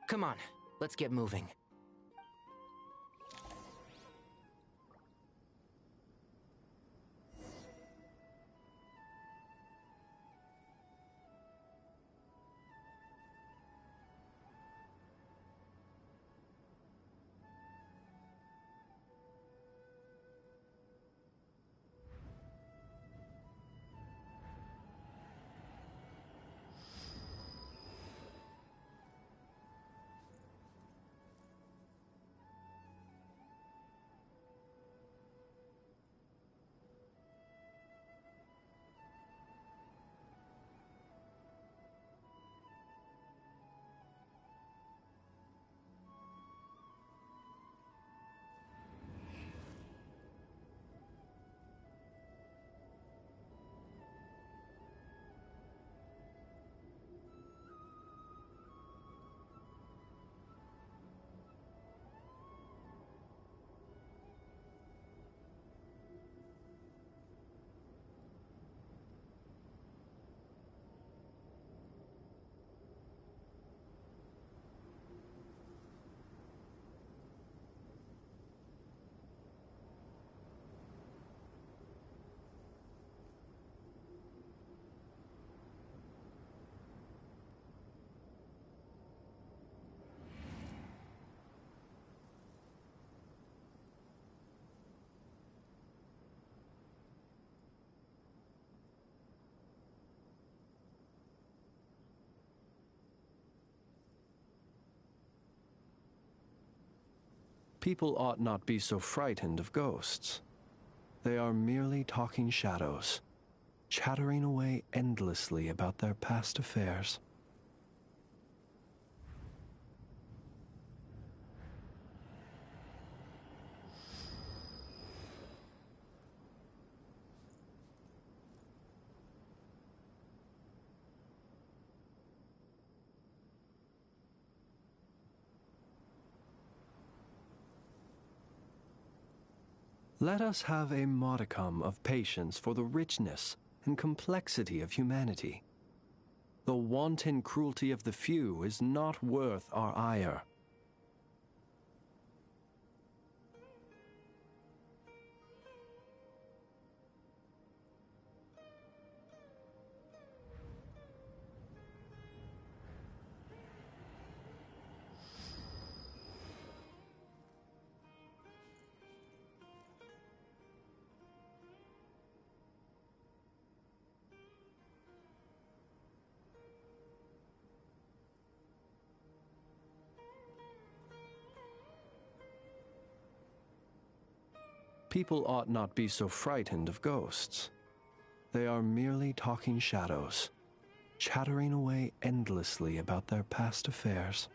Come on, let's get moving. People ought not be so frightened of ghosts. They are merely talking shadows, chattering away endlessly about their past affairs. Let us have a modicum of patience for the richness and complexity of humanity. The wanton cruelty of the few is not worth our ire. People ought not be so frightened of ghosts. They are merely talking shadows, chattering away endlessly about their past affairs.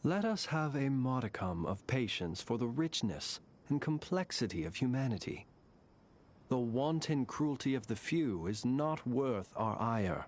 Let us have a modicum of patience for the richness and complexity of humanity. The wanton cruelty of the few is not worth our ire.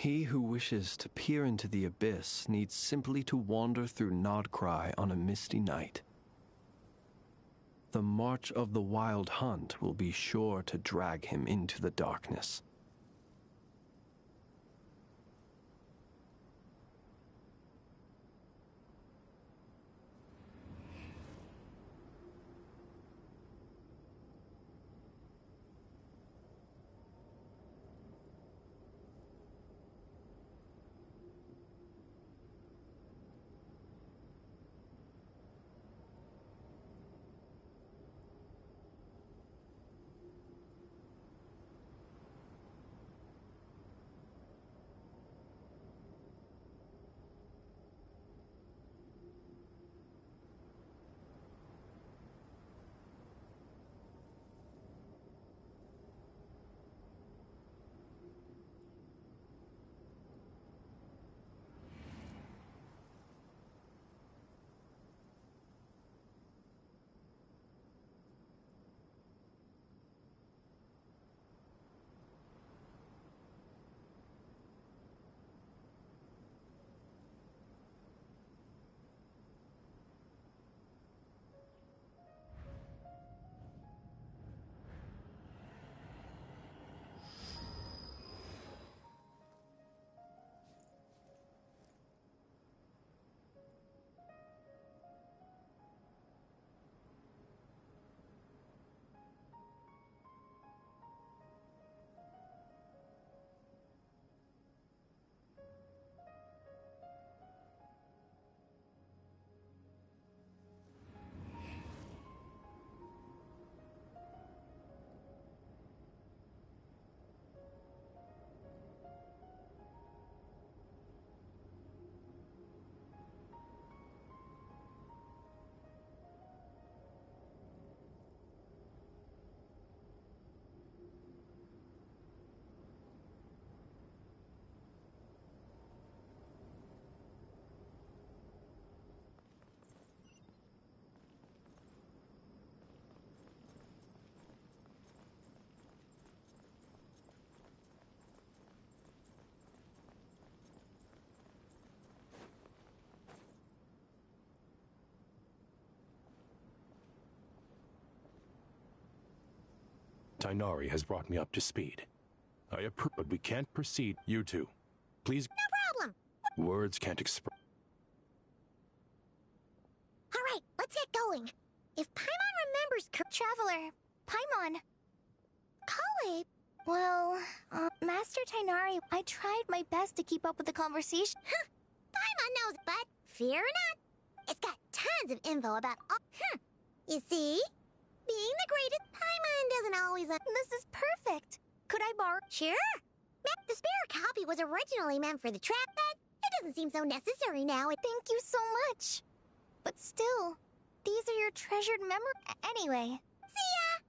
He who wishes to peer into the abyss needs simply to wander through Nodcry on a misty night. The march of the Wild Hunt will be sure to drag him into the darkness. Tainari has brought me up to speed. I approve, but we can't proceed. You two, please. No problem. Words can't express. All right, let's get going. If Paimon remembers Traveler, Paimon. Kale. Well, Master Tainari, I tried my best to keep up with the conversation. Huh. Paimon knows, but fear or not, it's got tons of info about all. You see? Being the greatest, Paimon doesn't always. This is perfect. Could I borrow? Sure. The spare copy was originally meant for the trap, but it doesn't seem so necessary now. Thank you so much. But still, these are your treasured memories. Anyway. See ya!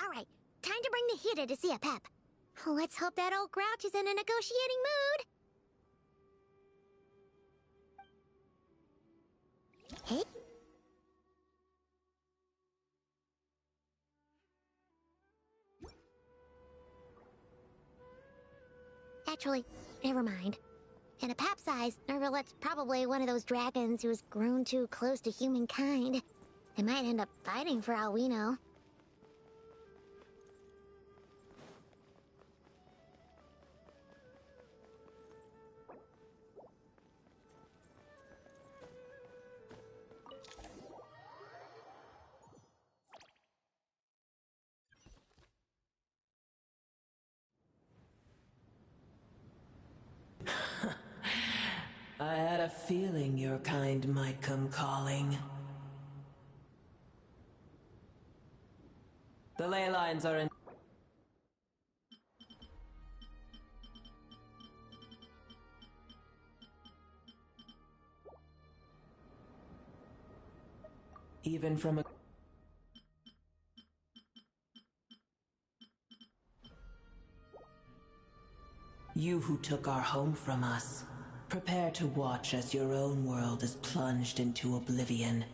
Alright, time to bring the Hida to see a pep. Let's hope that old grouch is in a negotiating mood. Hey? Actually, never mind. In a pap size, Nervalet's probably one of those dragons who's grown too close to humankind. They might end up fighting for all we know. I had a feeling your kind might come calling. The ley lines are in. Even from a. You who took our home from us, prepare to watch as your own world is plunged into oblivion.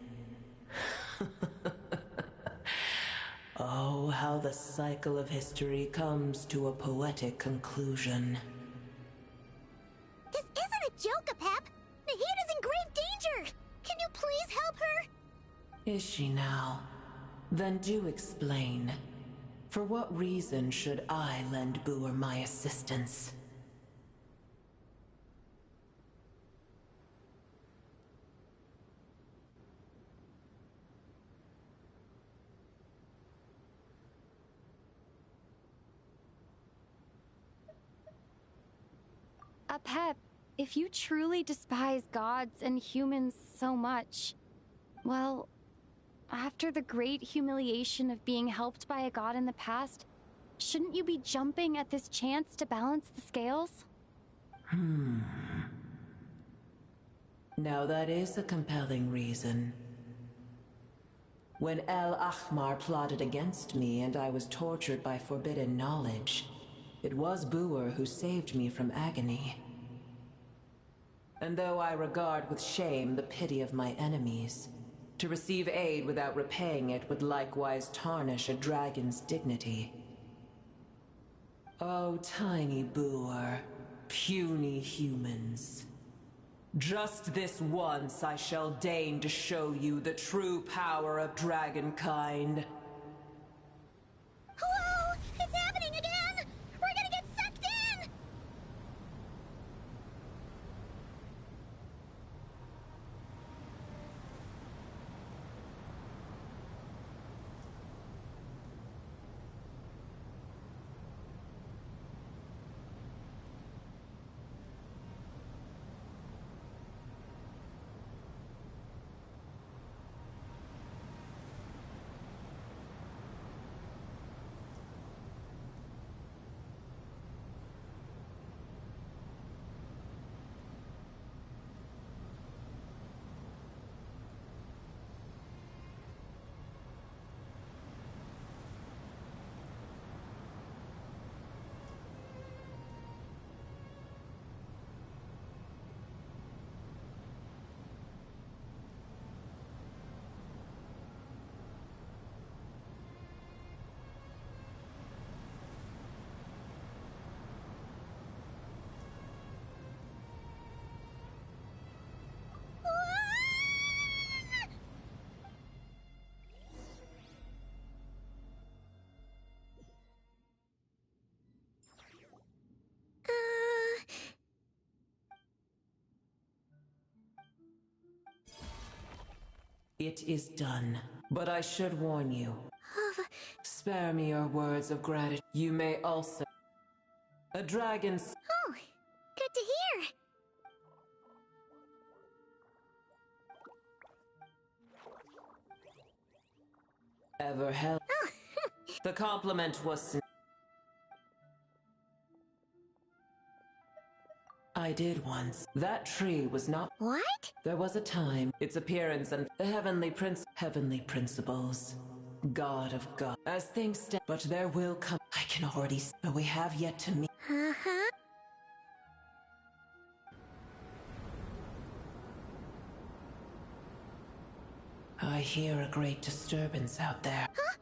Oh, how the cycle of history comes to a poetic conclusion. This isn't a joke, Apep! Nahida's in grave danger! Can you please help her? Is she now? Then do explain. For what reason should I lend Booer my assistance? Apep, if you truly despise gods and humans so much, well, after the great humiliation of being helped by a god in the past, shouldn't you be jumping at this chance to balance the scales? Now that is a compelling reason. When El Ahmar plotted against me and I was tortured by forbidden knowledge, it was Booer who saved me from agony. And though I regard with shame the pity of my enemies, to receive aid without repaying it would likewise tarnish a dragon's dignity. Oh, tiny Booer, puny humans. Just this once I shall deign to show you the true power of dragonkind. Hello! It's happening again! We're gonna get sucked in! It is done, but I should warn you. Spare me your words of gratitude. You may also... A dragon's... Oh, good to hear! Ever held... The compliment was... I did once. That tree was not... What? There was a time, its appearance and the heavenly principles. God of God. As things stand... But there will come... I can already... But we have yet to meet... Uh-huh. I hear a great disturbance out there. Huh?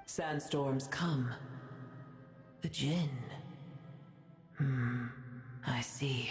Sandstorms come. The Jinn. I see.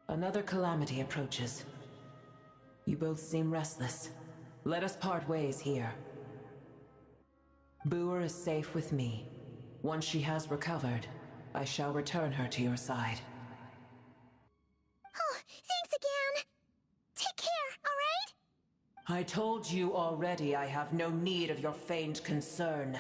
Another calamity approaches. You both seem restless. Let us part ways here. Boer is safe with me. Once she has recovered, I shall return her to your side. Oh, thanks again. Take care, alright? I told you already I have no need of your feigned concern.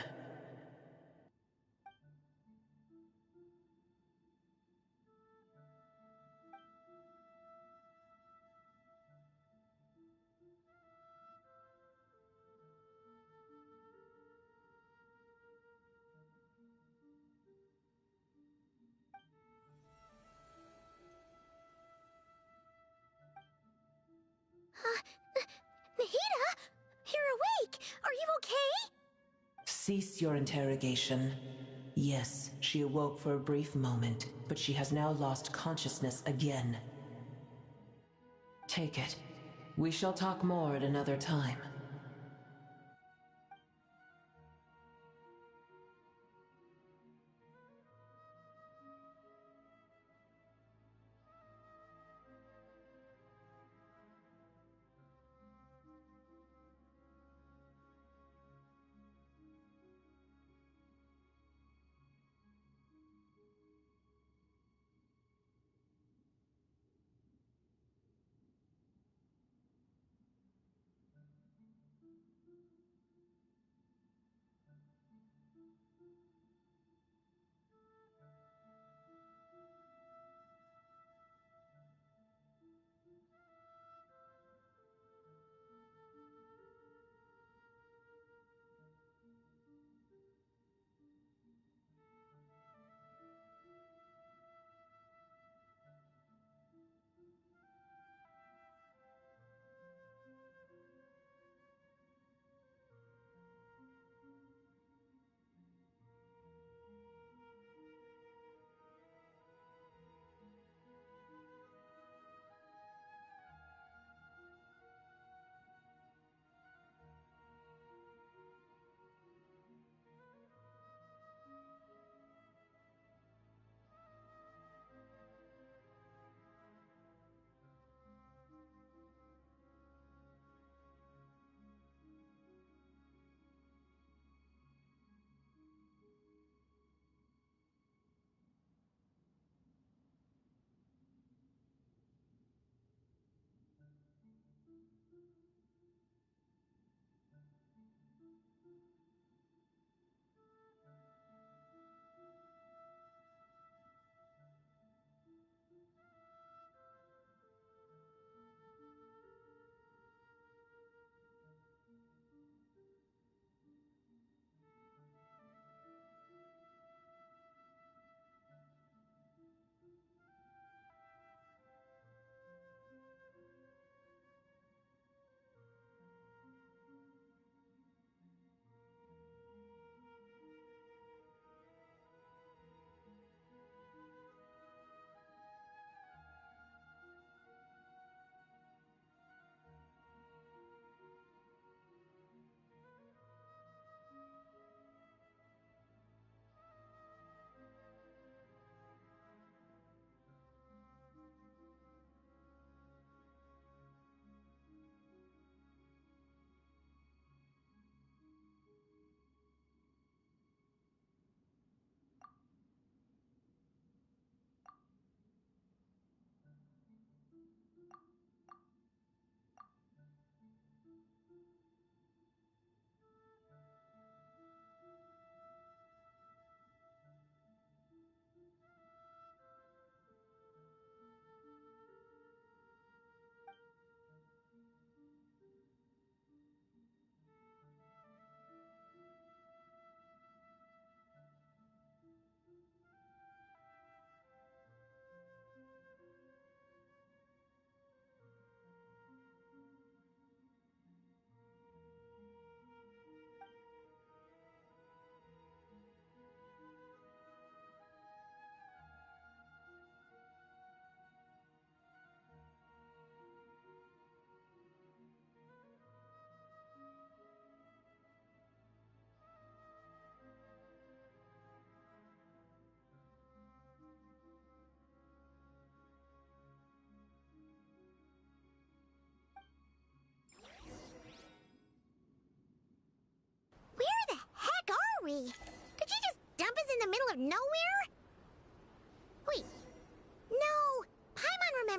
Nahida? You're awake! Are you okay? Cease your interrogation. Yes, she awoke for a brief moment, but she has now lost consciousness again. Take it. We shall talk more at another time.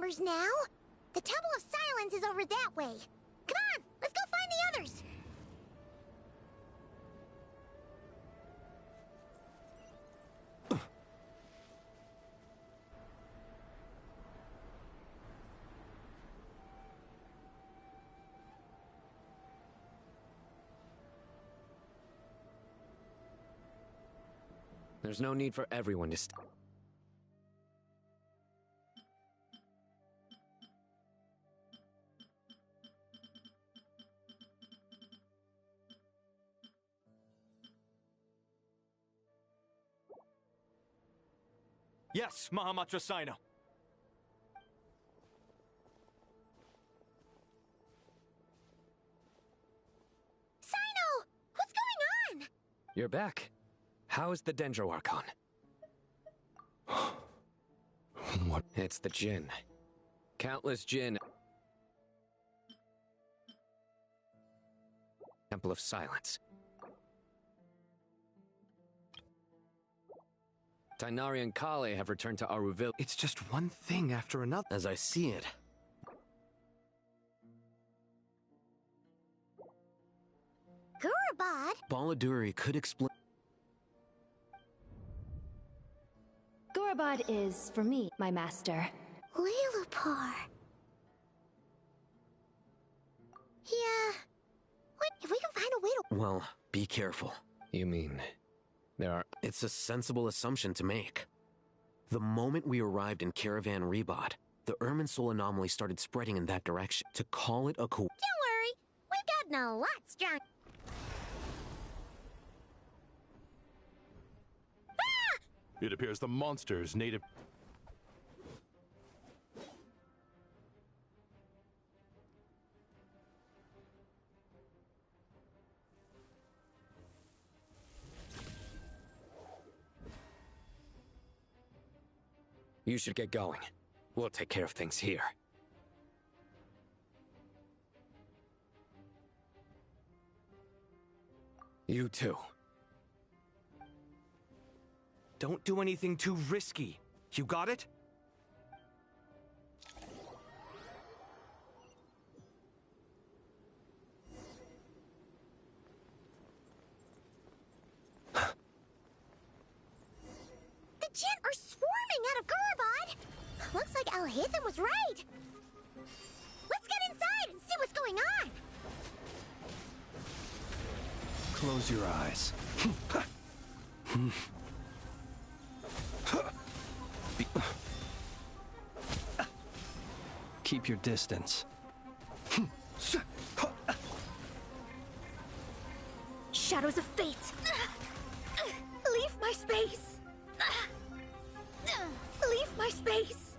remembers now. The Temple of Silence is over that way. Come on, let's go find the others. There's no need for everyone to Yes, Mahamatra Sino. Sino! What's going on? You're back. How's the Dendro Archon? What? It's the Jinn. Countless Jinn. Temple of Silence. Tainari and Kale have returned to Aruville. It's just one thing after another. As I see it. Gurubad? Baladuri could explain. Gurubad is, for me, my master. Lilupar. Yeah. What if we can find a way to... Well, be careful. You mean... It's a sensible assumption to make. The moment we arrived in Caravan Rebot, the Irminsul anomaly started spreading in that direction. To call it a Don't worry. We've gotten a lot strong. It appears the monster's native... You should get going. We'll take care of things here. You too. Don't do anything too risky. You got it? The Jinn are swarming out of Gurubad! Looks like Al-Haytham was right! Let's get inside and see what's going on! Close your eyes. Keep your distance. Shadows of fate! Leave my space! Leave my space!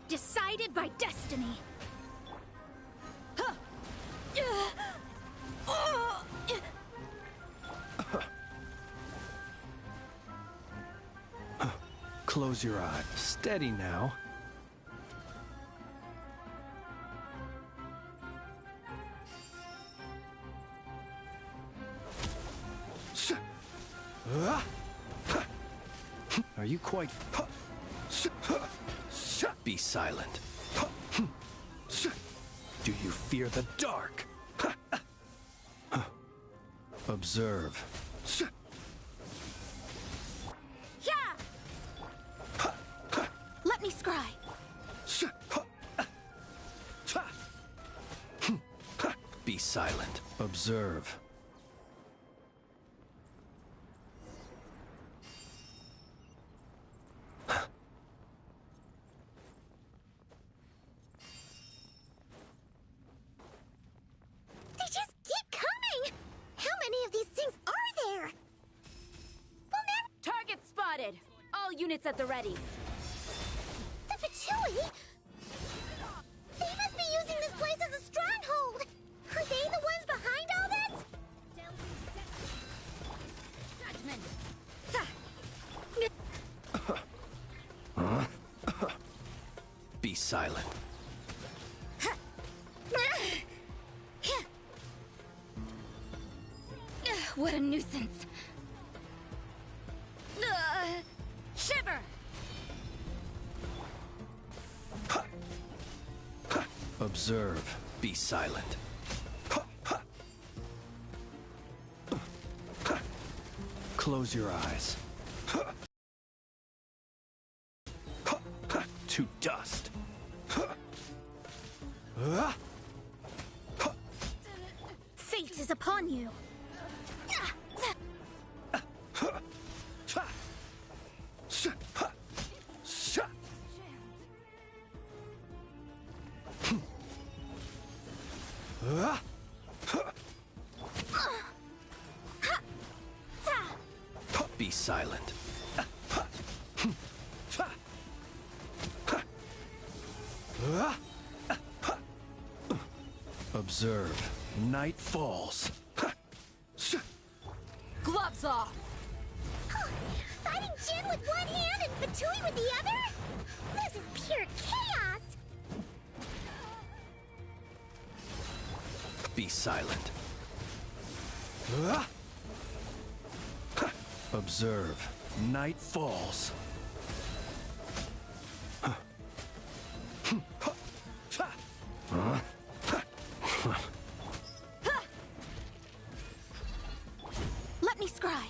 Decided by destiny! Close your eyes. Steady now. Are you quite... Be silent. Do you fear the dark? Observe. Let me scry. Be silent. Observe. They just keep coming! How many of these things are there? We'll never... Target spotted. All units at the ready. The Patui? They must be using this place as a stronghold! Are they the ones behind all this? Be silent. What a nuisance. Shiver! Observe. Be silent. Close your eyes. To dust. Fate is upon you. Be silent. Observe. Night falls. Gloves off! Fighting Jin with one hand and Fatui with the other? This is pure chaos! Be silent. Observe. Night falls. Let me scry.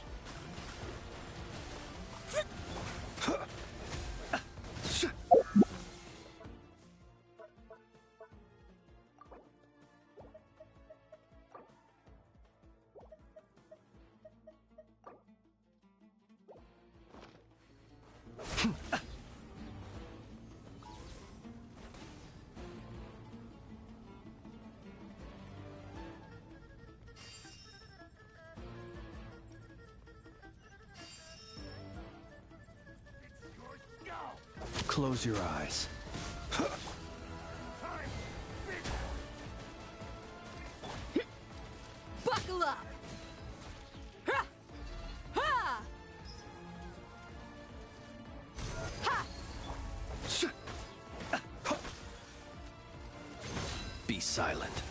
Close your eyes. Buckle up! Ha! Ha! Ha! Be silent.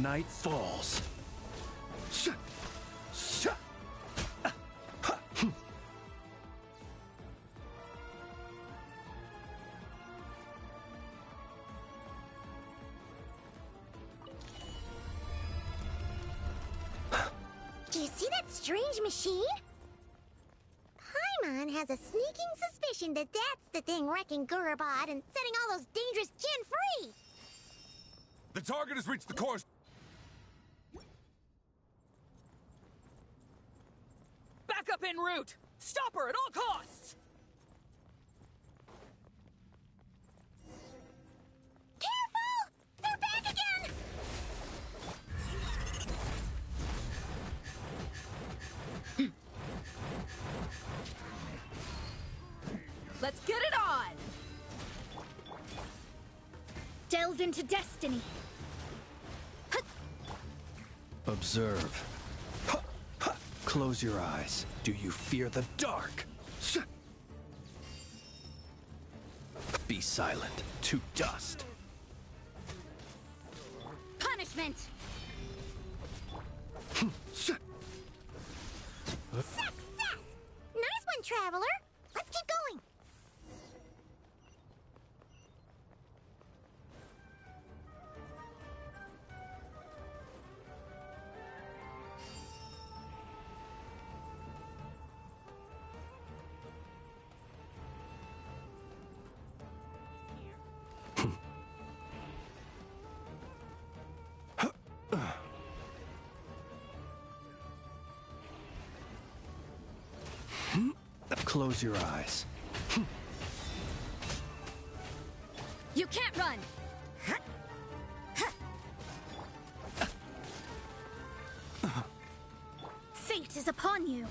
Night falls. Do you see that strange machine? Paimon has a sneaking suspicion that that's the thing wrecking Gurabad and setting all those dangerous Jin free! The target has reached the course. Back up en route! Stop her at all costs! Careful! They're back again! Let's get it on! Delve into destiny. Observe. Close your eyes. Do you fear the dark? Be silent. To dust. Punishment! Success! Nice one, Traveler! Let's keep going! Close your eyes. You can't run! Fate is upon you.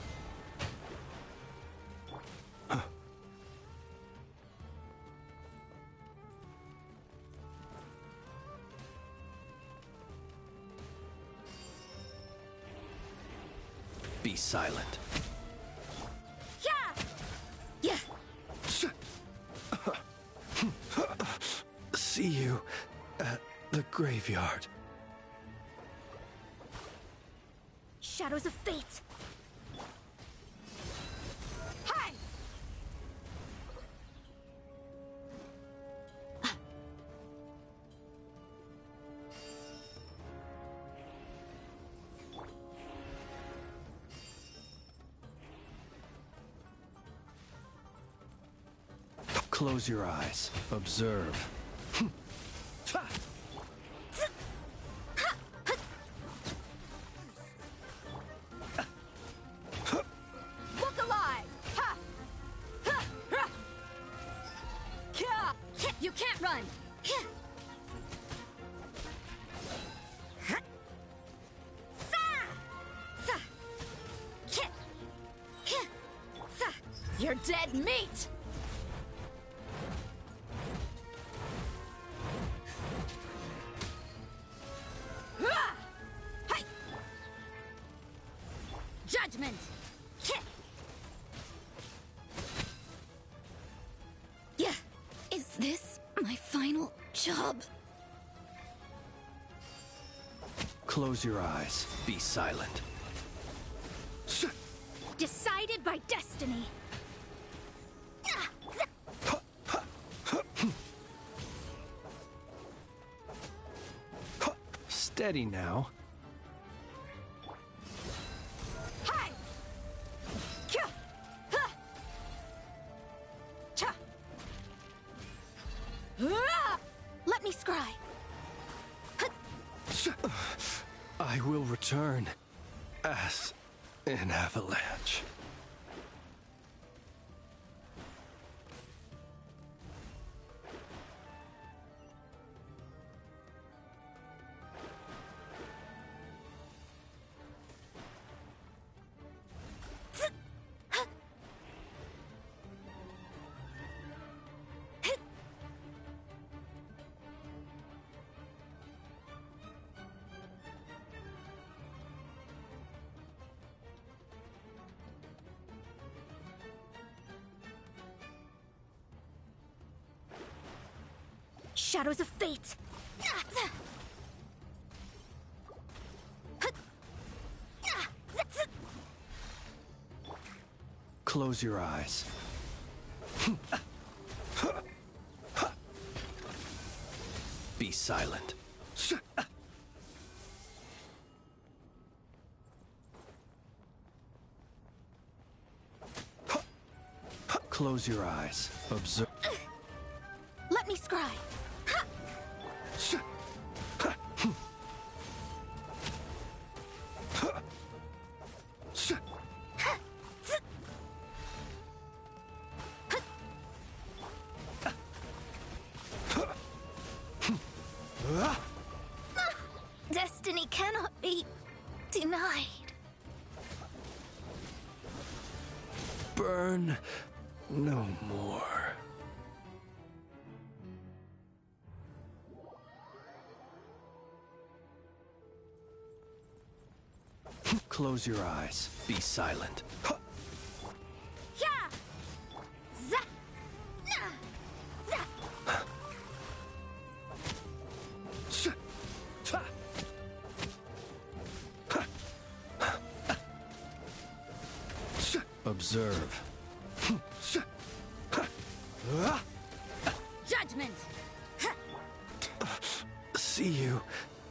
Be silent. Yeah! See you at the graveyard. Shadows of fate. Close your eyes. Observe. Look alive! Ha! Ha! Ha! Kya! You can't run! You're dead meat! Judgment! Yeah, is this my final job? Close your eyes. Be silent. Decided by destiny. Steady now. Hi! Kya! Ha! Cha! Let me scry. I will return as an avalanche. Shadows of fate! Close your eyes. Be silent. Close your eyes. Observe. Let me scry. Destiny cannot be denied. Burn no more. Close your eyes. Be silent. Observe. Judgment! See you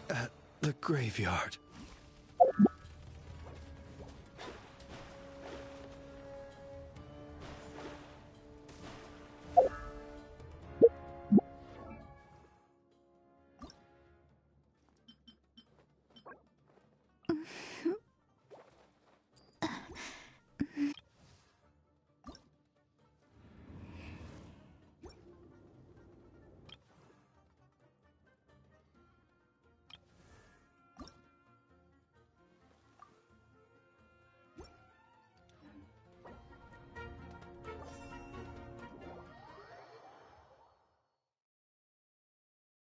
at the graveyard.